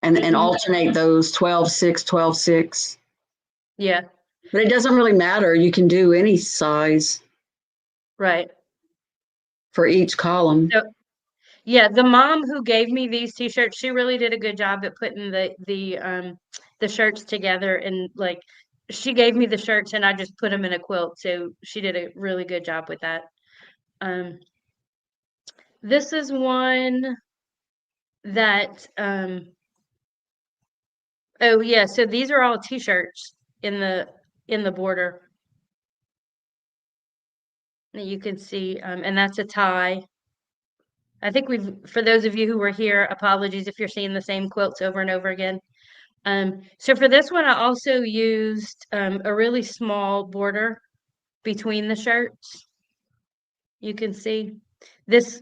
and mhm. alternate those 12, 6, 12, 6. Yeah, But it doesn't really matter. You can do any size right. for each column. So yeah, the mom who gave me these t-shirts, she really did a good job at putting the shirts together, and like she gave me the shirts and I just put them in a quilt. So she did a really good job with that. Um, this is one that oh yeah, so these are all t-shirts in the border that you can see, and that's a tie. I think for those of you who were here, apologies if you're seeing the same quilts over and over again. So for this one, I also used a really small border between the shirts. You can see this,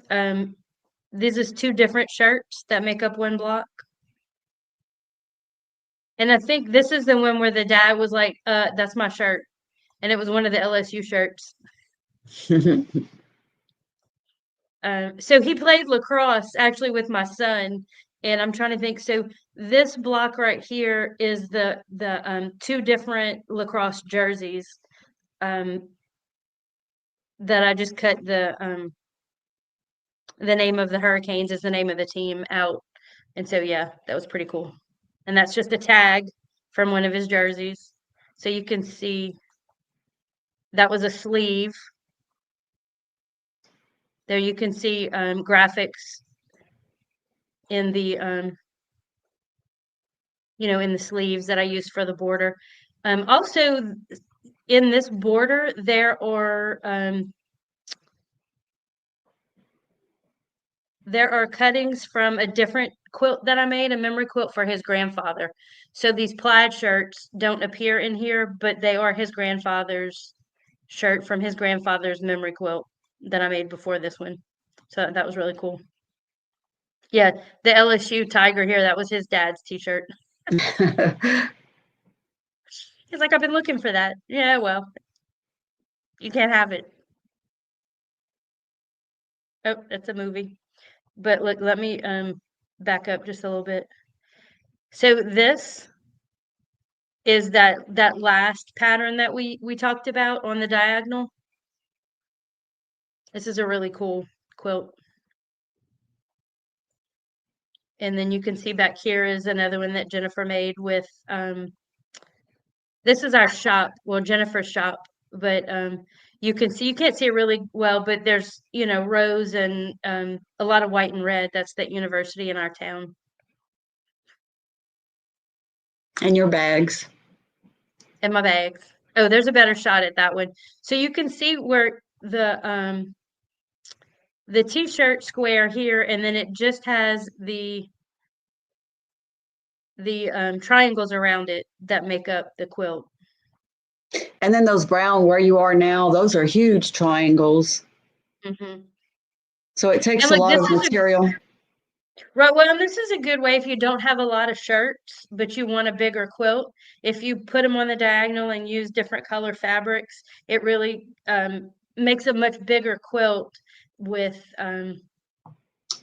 this is two different shirts that make up one block. And I think this is the one where the dad was like, that's my shirt. And it was one of the LSU shirts. So he played lacrosse actually with my son, and I'm trying to think. So this block right here is the two different lacrosse jerseys um, that I just cut the name of the Hurricanes as the name of the team out, and so yeah, that was pretty cool. And that's just a tag from one of his jerseys, so you can see that was a sleeve. There you can see graphics in the in the sleeves that I used for the border. Also, in this border, there are cuttings from a different quilt that I made, a memory quilt for his grandfather. So these plaid shirts don't appear in here, but they are his grandfather's shirt from his grandfather's memory quilt that I made before this one. So that was really cool. Yeah, the LSU tiger here, that was his dad's t-shirt. He's like, I've been looking for that. Yeah, well, you can't have it. Oh, that's a movie. But look, let me back up just a little bit. So this is that last pattern that we talked about on the diagonal. This is a really cool quilt. And then you can see back here is another one that Jennifer made with this is our shop, well, Jennifer's shop, but you can see, you can't see it really well, but there's, rows and a lot of white and red. That's that university in our town. And your bags. And my bags. Oh, there's a better shot at that one. So you can see where the t-shirt square here, and then it just has the triangles around it that make up the quilt. And then those brown where you are now, those are huge triangles. Mm-hmm. So it takes And a like lot of material. Right, well, and this is a good way if you don't have a lot of shirts, but you want a bigger quilt. If you put them on the diagonal and use different color fabrics, it really makes a much bigger quilt with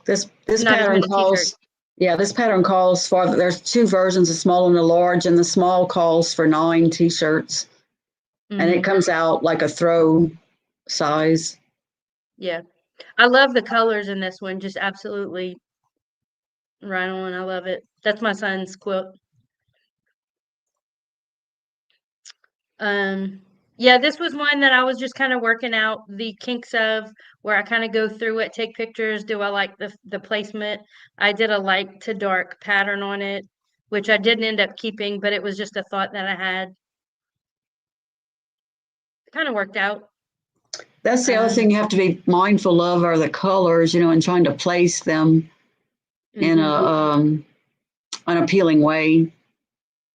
This not as pattern many t-shirts. calls, yeah, this pattern calls for, there's two versions, a small and a large, and the small calls for 9 t-shirts. And it comes out like a throw size. Yeah. I love the colors in this one, just absolutely right on. I love it. That's my son's quilt. Yeah, this was one that I was just kind of working out the kinks of, where I kind of go through it, take pictures. Do I like the placement? I did a light to dark pattern on it, which I didn't end up keeping, but it was just a thought that I had. Kind of worked out. That's the other thing you have to be mindful of are the colors, and trying to place them in an appealing way.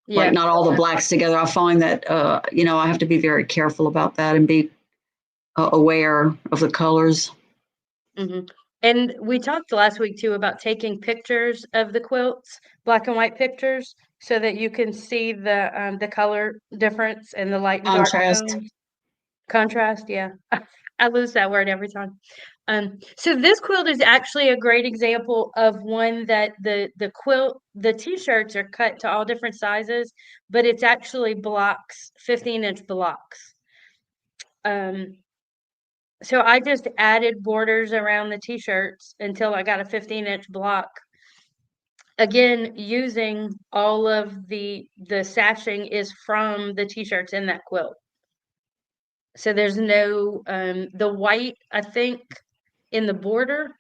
Yeah. Like not all the blacks together. I find that, I have to be very careful about that and be aware of the colors. And we talked last week too about taking pictures of the quilts, black and white pictures, so that you can see the color difference and the light and dark Contrast. tones. Contrast, yeah. I lose that word every time. So this quilt is actually a great example of one that the t-shirts are cut to all different sizes, but it's actually blocks, 15-inch blocks. So I just added borders around the t-shirts until I got a 15-inch block. Again, using all of the sashing is from the t-shirts in that quilt. So there's no the white, I think, in the border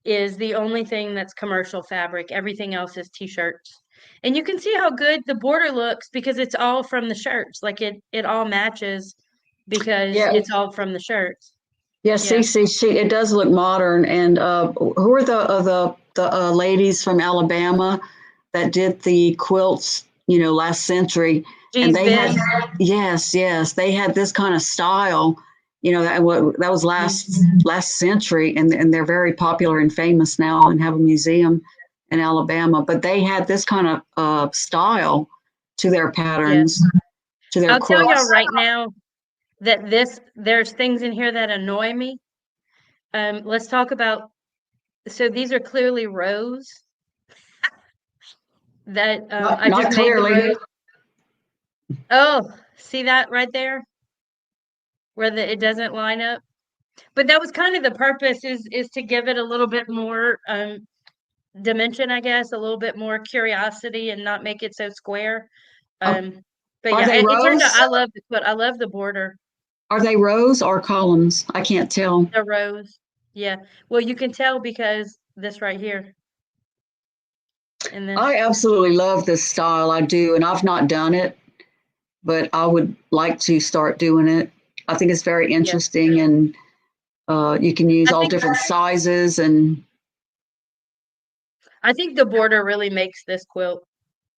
is the only thing that's commercial fabric. Everything else is t-shirts. And you can see how good the border looks because it's all from the shirts. Like it all matches because it's all from the shirts. Yeah, Cece, it does look modern. And who are the ladies from Alabama that did the quilts, last century? And they had, yes, they had this kind of style, that was last century, and they're very popular and famous now and have a museum. in Alabama, but they had this kind of style to their Yeah. patterns, to their I'll tell y'all quilts. right now that there's things in here that annoy me. Let's talk about, so these are clearly rows that I just Not made the clearly. rows. Oh, see that right there where it doesn't line up? But that was kind of the purpose, is to give it a little bit more dimension, I guess, a little bit more curiosity and not make it so square. Are, Um, but are yeah, they it turned out, rows? I love the border, Are they rows or columns? I can't tell. the rows. Yeah. Well, you can tell because this right here and this. I absolutely love this style. I do, and I've not done it, but I would like to start doing it. I think it's very Yeah. interesting, and you can use I all think different sizes. And I think the border really makes this quilt.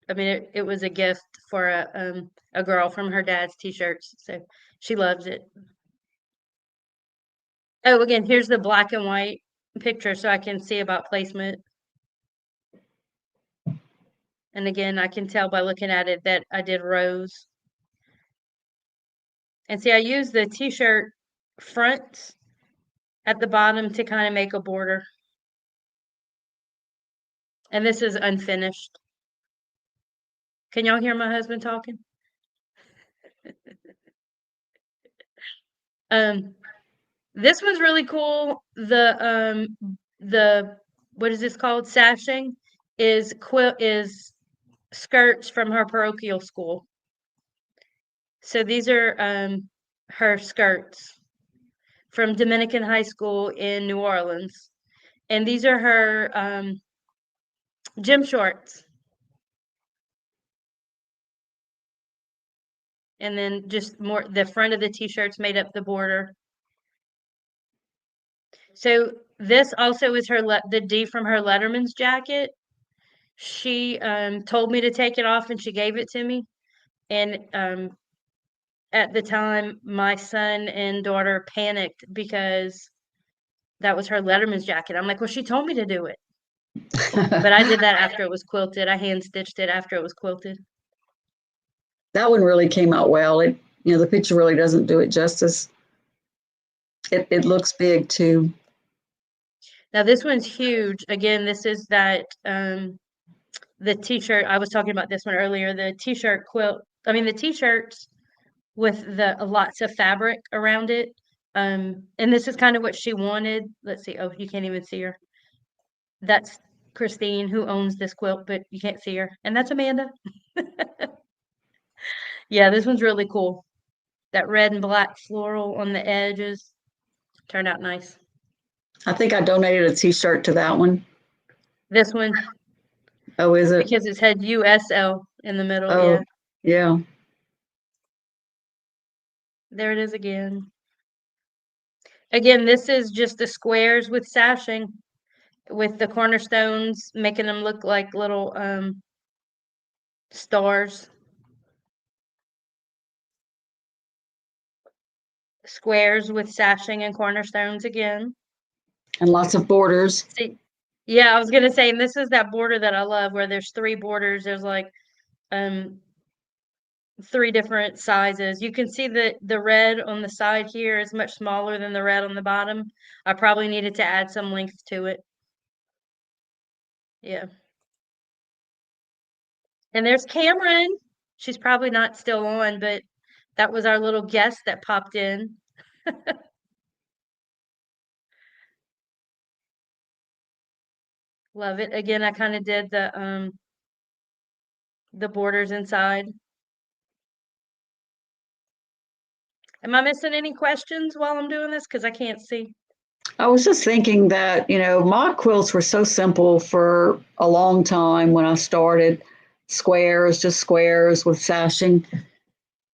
I mean, it was a gift for a girl from her dad's t-shirts, so she loves it. Oh, again, here's the black and white picture so I can see about placement. And again, I can tell by looking at it that I did rows. And see, I used the t-shirt fronts at the bottom to kind of make a border. And this is unfinished. Can y'all hear my husband talking? Um, this one's really cool. The what is this called? Sashing is skirts from her parochial school. So these are her skirts from Dominican High School in New Orleans. And these are her gym shorts. And then just more, the front of the t-shirts made up the border. So this also is the D from her Letterman's jacket. She told me to take it off and she gave it to me. And at the time, my son and daughter panicked because that was her Letterman's jacket. I'm like, well, she told me to do it. But I did that after it was quilted. I hand stitched it after it was quilted. that one really came out well. The picture really doesn't do it justice. It looks big too. Now this one's huge. Again, this is that the t-shirt. I was talking about this one earlier. The t-shirt quilt. I mean the t-shirts with the lots of fabric around it. And this is kind of what she wanted. Let's see. Oh, you can't even see her. That's Christine who owns this quilt, but you can't see her. And that's Amanda. Yeah, this one's really cool. That red and black floral on the edges turned out nice. I think I donated a T-shirt to that one. This one, Oh, is it? because it's had USL in the middle. Oh, Yeah, yeah. there it is again. Again, this is just the squares with sashing, with the cornerstones, making them look like little stars. Squares with sashing and cornerstones again. And lots of borders. See, yeah, I was gonna say, and this is that border that I love, where there's 3 borders. There's like um 3 different sizes. You can see that the red on the side here is much smaller than the red on the bottom. I probably needed to add some length to it. Yeah. And there's Cameron. She's probably not still on, but that was our little guest that popped in. Love it. Again, I kind of did the borders inside. Am I missing any questions while I'm doing this? Because I can't see. I was just thinking that, mock quilts were so simple for a long time when I started. Squares, just squares with sashing.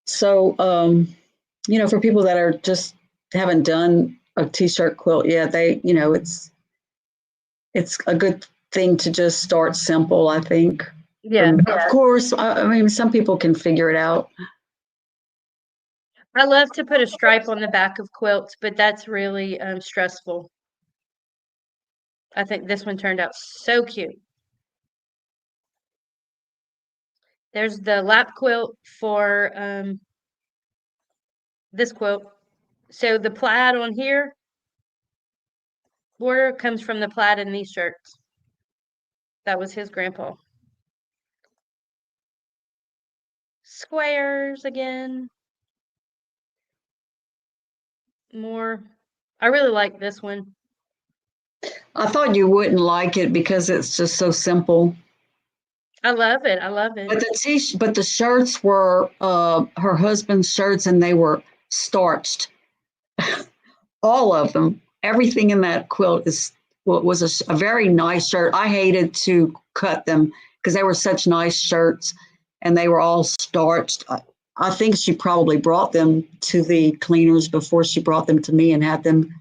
So, for people that are just haven't done a t-shirt quilt yet, it's a good thing to just start simple, I think. Yeah. Of course, I mean, some people can figure it out. I love to put a stripe on the back of quilts, but that's really stressful. I think this one turned out so cute. There's the lap quilt for this quilt. So the plaid on here border comes from the plaid in these shirts. That was his grandpa. Squares again. More. I really like this one. I thought you wouldn't like it because it's just so simple. I love it. I love it. But the shirts were her husband's shirts, and they were starched. All of them. Everything in that quilt was a very nice shirt. I hated to cut them because they were such nice shirts, and they were all starched. I think she probably brought them to the cleaners before she brought them to me and had them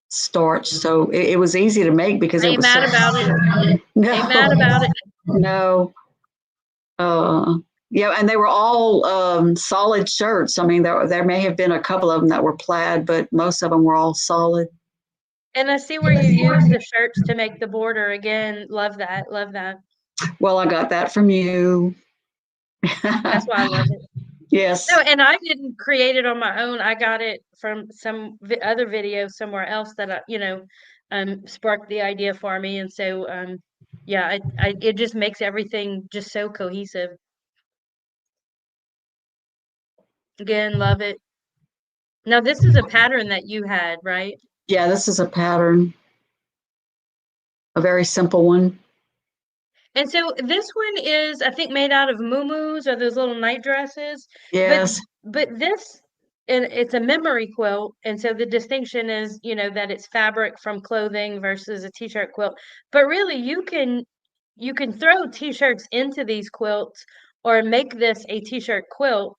starched. So it was easy to make because it Ain't was mad so. about it. Ain't mad No, about it. no. Yeah, and they were all solid shirts. I mean, there may have been a couple of them that were plaid, but most of them were all solid. And I see where you use the shirts to make the border again. Love that. Love that. Well, I got that from you. That's why I love it. No, Yes. and I didn't create it on my own. I got it from some other video somewhere else that sparked the idea for me. And so, yeah, it just makes everything just so cohesive. Again, love it. Now, this is a pattern that you had, right? Yeah, this is a pattern, a very simple one. And so this one is, I think, made out of muumuus or those little night dresses. Yes. But this, and it's a memory quilt, and so the distinction is, that it's fabric from clothing versus a t-shirt quilt. But really, you can throw t-shirts into these quilts or make this a t-shirt quilt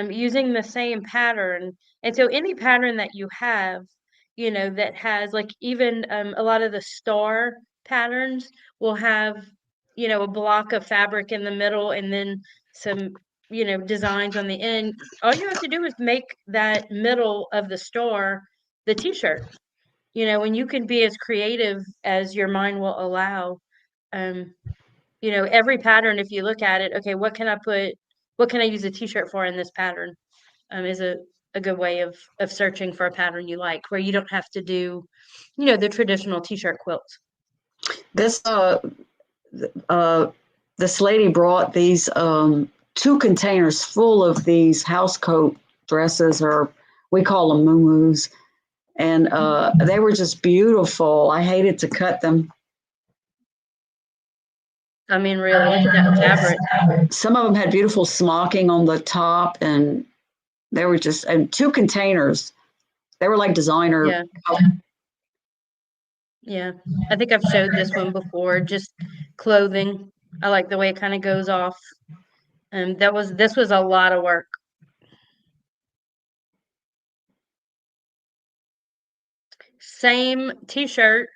using the same pattern. And so any pattern that you have, that has like even a lot of the star patterns will have a block of fabric in the middle and then some, designs on the end. All you have to do is make that middle of the star the t-shirt, and you can be as creative as your mind will allow. Um, every pattern, if you look at it, okay, what can I use a t-shirt for in this pattern? Is a good way of searching for a pattern you like, where you don't have to do, the traditional t-shirt quilts. This this lady brought these 2 containers full of these house coat dresses, or we call them muumuus, and they were just beautiful. I hated to cut them. I mean, really, look at that fabric. Some of them had beautiful smocking on the top, and they were just, and 2 containers. They were like designer. Yeah. Yeah. I think I've showed this one before, just clothing. I like the way it kind of goes off. And this was a lot of work. Same t-shirt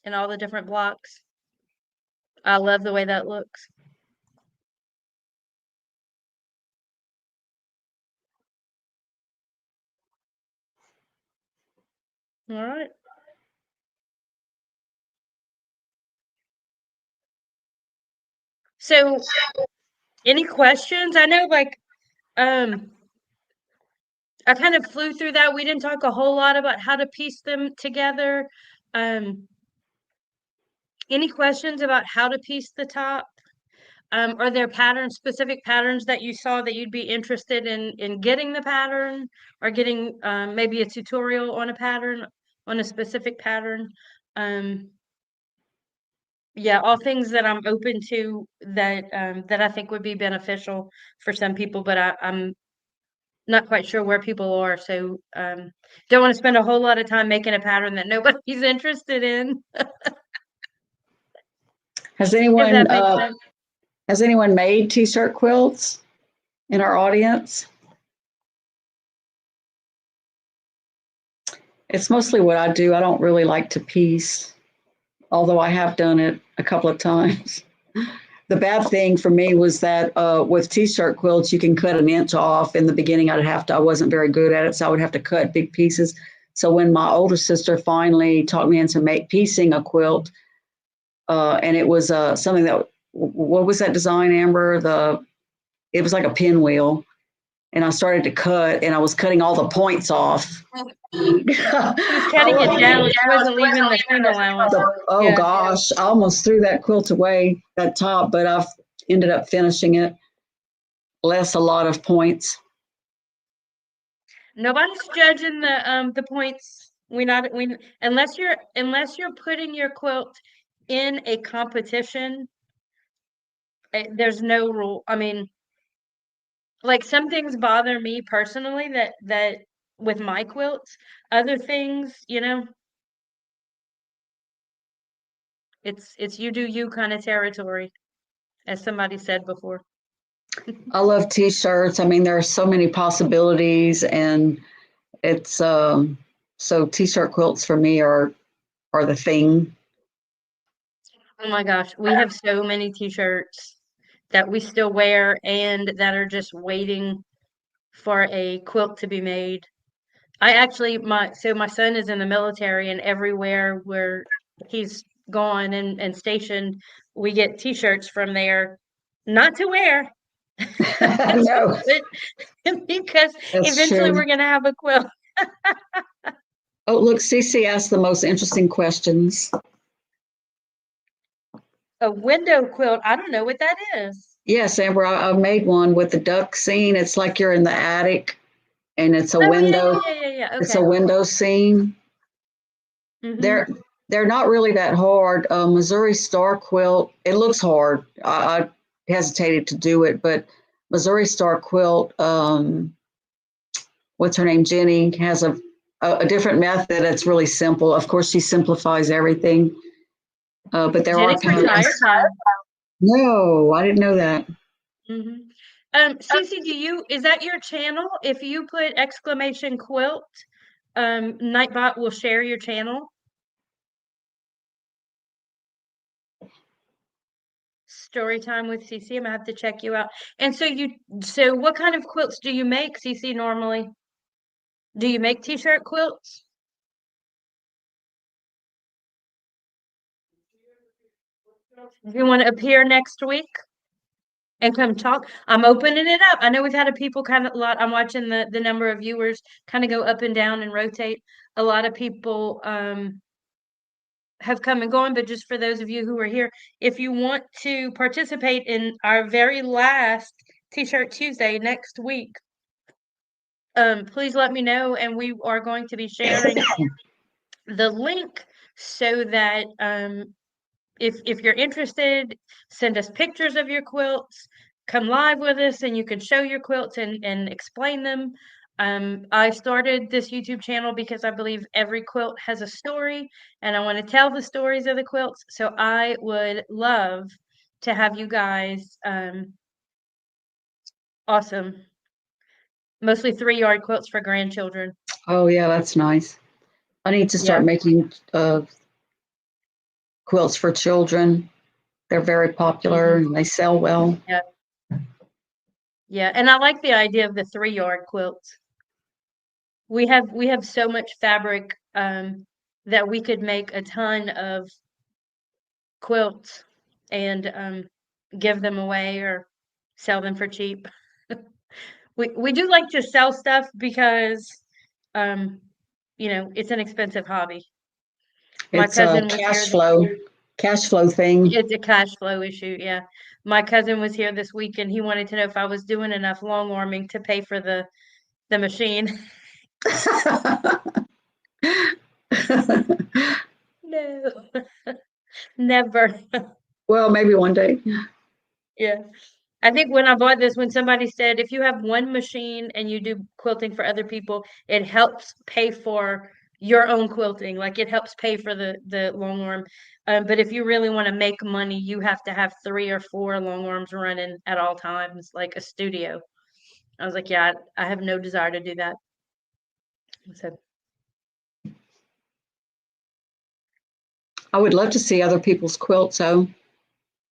in all the different blocks. I love the way that looks. All right. So, any questions? I know, like, I kind of flew through that. We didn't talk a whole lot about how to piece them together. Any questions about how to piece the top? Are there specific patterns that you saw that you'd be interested in getting the pattern, or getting maybe a tutorial on a pattern, on a specific pattern? Yeah, all things that I'm open to that I think would be beneficial for some people, but I'm not quite sure where people are, so don't want to spend a whole lot of time making a pattern that nobody's interested in. Has If anyone that makes sense. has anyone made t-shirt quilts in our audience? It's mostly what I do. I don't really like to piece, although I have done it a couple of times. The bad thing for me was that with t-shirt quilts, you can cut an inch off. In the beginning, I wasn't very good at it, so I would have to cut big pieces. So when my older sister finally taught me into piecing a quilt, and it was something that, what was that design, Amber? It was like a pinwheel, and I started to cut, and I was cutting all the points off. She was I cutting it wasn't down. She wasn't leaving the seam allowance. oh Yeah. gosh, I almost threw that quilt away, that top, but I've ended up finishing it. Less a lot of points. Nobody's judging the points. We unless you're putting your quilt in a competition, there's no rule. I mean, like some things bother me personally that with my quilts. Other things, it's you do you kind of territory, as somebody said before. I love t-shirts. I mean, there are so many possibilities, and it's so t-shirt quilts for me are the thing. Oh my gosh, we have so many t-shirts that we still wear and that are just waiting for a quilt to be made. I actually my son is in the military, and everywhere where he's gone and stationed, we get t-shirts from there, not to wear, No, because that's eventually true. we're gonna have a quilt. Oh, look, Cece asked the most interesting questions. A window quilt. I don't know what that is. Yes, Amber, I made one with the duck scene. It's like you're in the attic, and it's a Oh yeah, window. yeah, yeah, yeah, yeah. It's a Okay. window scene. Mm-hmm. They're they're not really that hard. Missouri Star Quilt. It looks hard. I hesitated to do it, but Missouri Star Quilt. What's her name? Jenny has a different method. It's really simple. Of course, she simplifies everything. But there are Jenny's retired now. no, I didn't know that. Mm-hmm. Cece, is that your channel? If you put exclamation quilt, Nightbot will share your channel. Story time with Cece. I'm gonna have to check you out. And so what kind of quilts do you make, Cece, normally? Do you make t-shirt quilts? Do you want to appear next week and come talk? I'm opening it up. I know we've had a people kind of a lot. I'm watching the number of viewers kind of go up and down and rotate. A lot of people have come and gone, but just for those of you who are here, if you want to participate in our very last T-shirt Tuesday next week, please let me know, and we are going to be sharing the link so that if you're interested, send us pictures of your quilts, come live with us, and you can show your quilts and explain them. I started this YouTube channel because I believe every quilt has a story, and I want to tell the stories of the quilts. So I would love to have you guys awesome, mostly 3-yard quilts for grandchildren. Oh yeah, that's nice. I need to start Yeah. making quilts for children. They're very popular Hmm. and they sell well. Yeah. Yeah. And I like the idea of the 3-yard quilts. We have so much fabric that we could make a ton of quilts and give them away or sell them for cheap. We do like to sell stuff because um it's an expensive hobby. My It's a cousin was here. cash flow thing. It's a cash flow issue, yeah. My cousin was here this week and he wanted to know if I was doing enough long arming to pay for the machine. No, never. Well, maybe one day. Yeah. I think when I bought this, when somebody said if you have one machine and you do quilting for other people, it helps pay for your own quilting. Like it helps pay for the long arm. But if you really want to make money, you have to have 3 or 4 long arms running at all times, like a studio. I was like, yeah, I have no desire to do that. So I would love to see other people's quilts, though.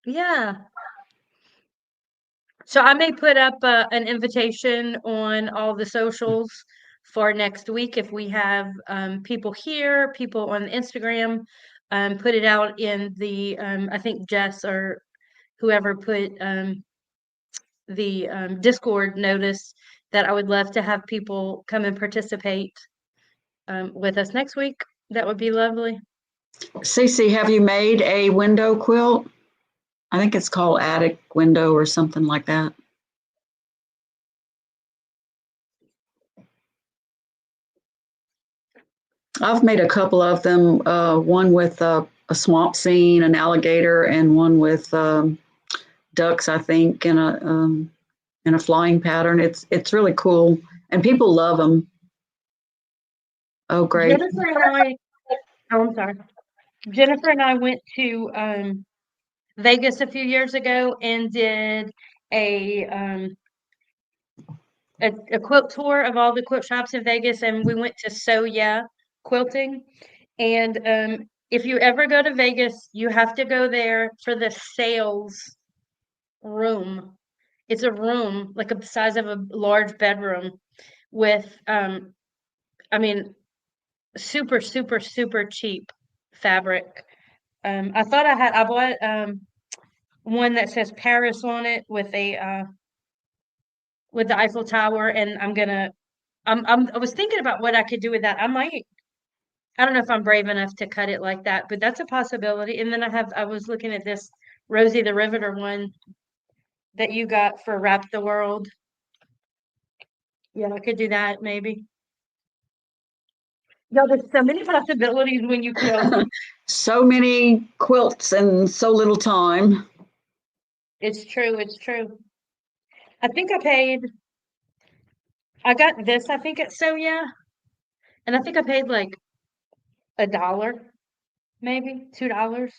yeah. So I may put up an invitation on all the socials for next week if we have people here, people on Instagram. put it out in the, I think Jess or whoever put the Discord notice that I would love to have people come and participate with us next week. That would be lovely. Cece, have you made a window quilt? I think it's called attic window or something like that. I've made a couple of them, one with a swamp scene, an alligator, and one with ducks, I think, in a flying pattern. It's really cool, and people love them. Oh, great! Jennifer and I, oh, I'm sorry. Jennifer and I went to Vegas a few years ago and did a um, a quilt tour of all the quilt shops in Vegas, and we went to So Yeah Quilting. And if you ever go to Vegas, you have to go there for the sales room. It's a room like the size of a large bedroom with, I mean, super, super, super cheap fabric. I bought one that says Paris on it with the Eiffel Tower, and I was thinking about what I could do with that. I don't know if I'm brave enough to cut it like that, but that's a possibility. And then I was looking at this Rosie the Riveter one that you got for Wrap the World. Yeah, I could do that maybe. Yeah, there's so many possibilities when you quilt. So many quilts and so little time. It's true, it's true. I think I got this, I think it's So Yeah. And I think I paid like $1, maybe $2.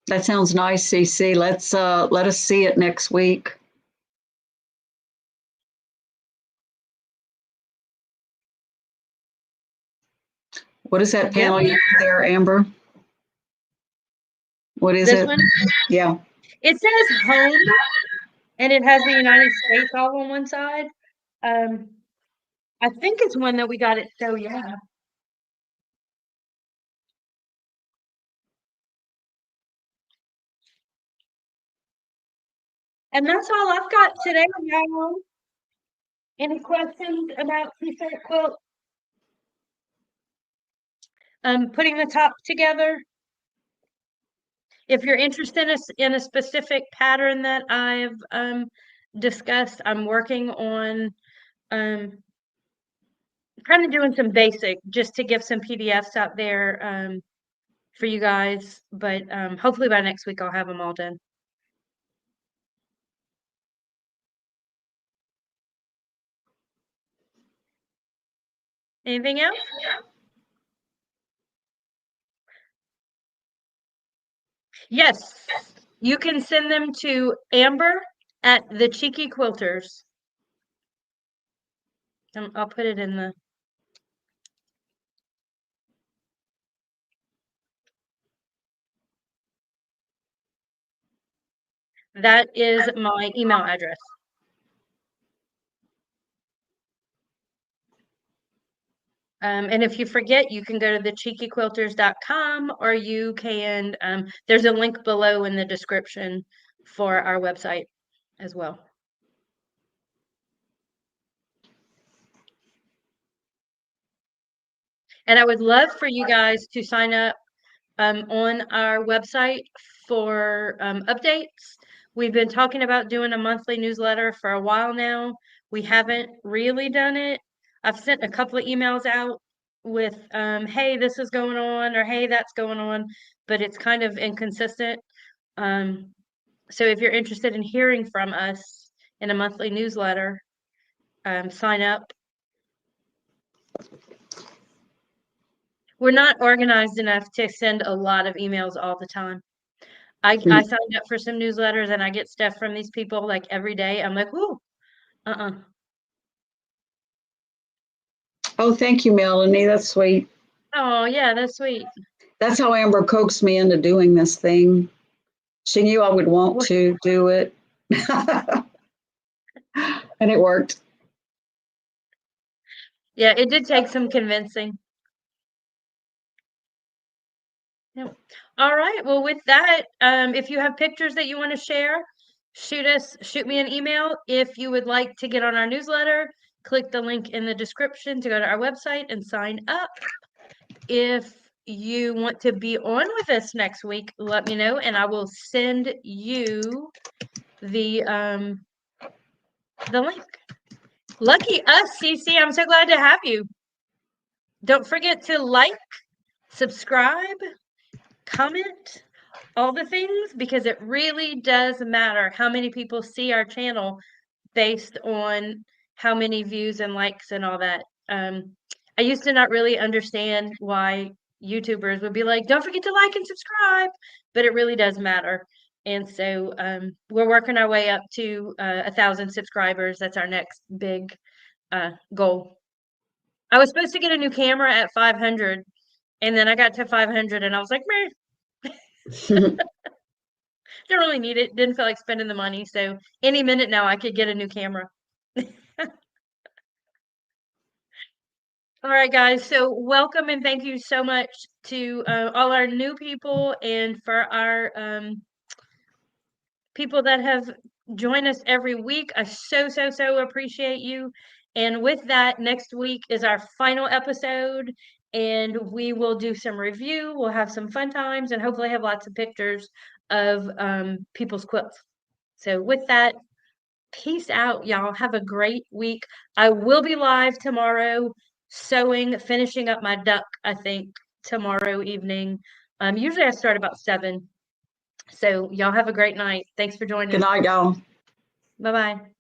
That sounds nice, Cece. Let us see it next week. What is that Yep. panel you have there, Amber? What is This it? one, Yeah. it says home and it has the United States all on one side. Um, I think it's one that we got at So Yeah. And that's all I've got today, y'all. Any questions about t-shirt quilt? Putting the top together. If you're interested in a specific pattern that I've discussed, I'm working on um, kind of doing some basic just to give some PDFs out there for you guys. But hopefully by next week I'll have them all done. Anything else? Yes, you can send them to Amber at the Cheeky Quilters. I'll put it in the. That is my email address. And if you forget, you can go to thecheekyquilters.com or you can, there's a link below in the description for our website as well. And I would love for you guys to sign up on our website for updates. We've been talking about doing a monthly newsletter for a while now. We haven't really done it. I've sent a couple of emails out with, hey, this is going on, or hey, that's going on, but it's kind of inconsistent. So if you're interested in hearing from us in a monthly newsletter, sign up. We're not organized enough to send a lot of emails all the time. I signed up for some newsletters and I get stuff from these people like every day. I'm like, ooh, uh-uh. Oh, thank you, Melanie. That's sweet. Oh, yeah, that's sweet. That's how Amber coaxed me into doing this thing. She knew I would want to do it. And it worked. Yeah, it did take some convincing. Yep. All right. Well, with that, if you have pictures that you want to share, shoot me an email. If you would like to get on our newsletter, click the link in the description to go to our website and sign up. If you want to be on with us next week, let me know and I will send you the link. Lucky us, CC. I'm so glad to have you. Don't forget to like, subscribe, comment, all the things, because it really does matter how many people see our channel based on how many views and likes and all that. I used to not really understand why YouTubers would be like, don't forget to like and subscribe, but it really does matter. And so we're working our way up to 1,000 subscribers. That's our next big goal. I was supposed to get a new camera at 500, and then I got to 500 and I was like, meh, don't really need it. Didn't feel like spending the money. So any minute now I could get a new camera. All right, guys. So welcome and thank you so much to all our new people and for our people that have joined us every week. I so appreciate you. And with that, next week is our final episode, and we will do some review. We'll have some fun times and hopefully have lots of pictures of people's quilts. So with that, peace out, y'all. Have a great week. I will be live tomorrow sewing, finishing up my duck, I think, tomorrow evening. Usually I start about 7. So y'all have a great night. Thanks for Good joining. night, y'all. Bye-bye.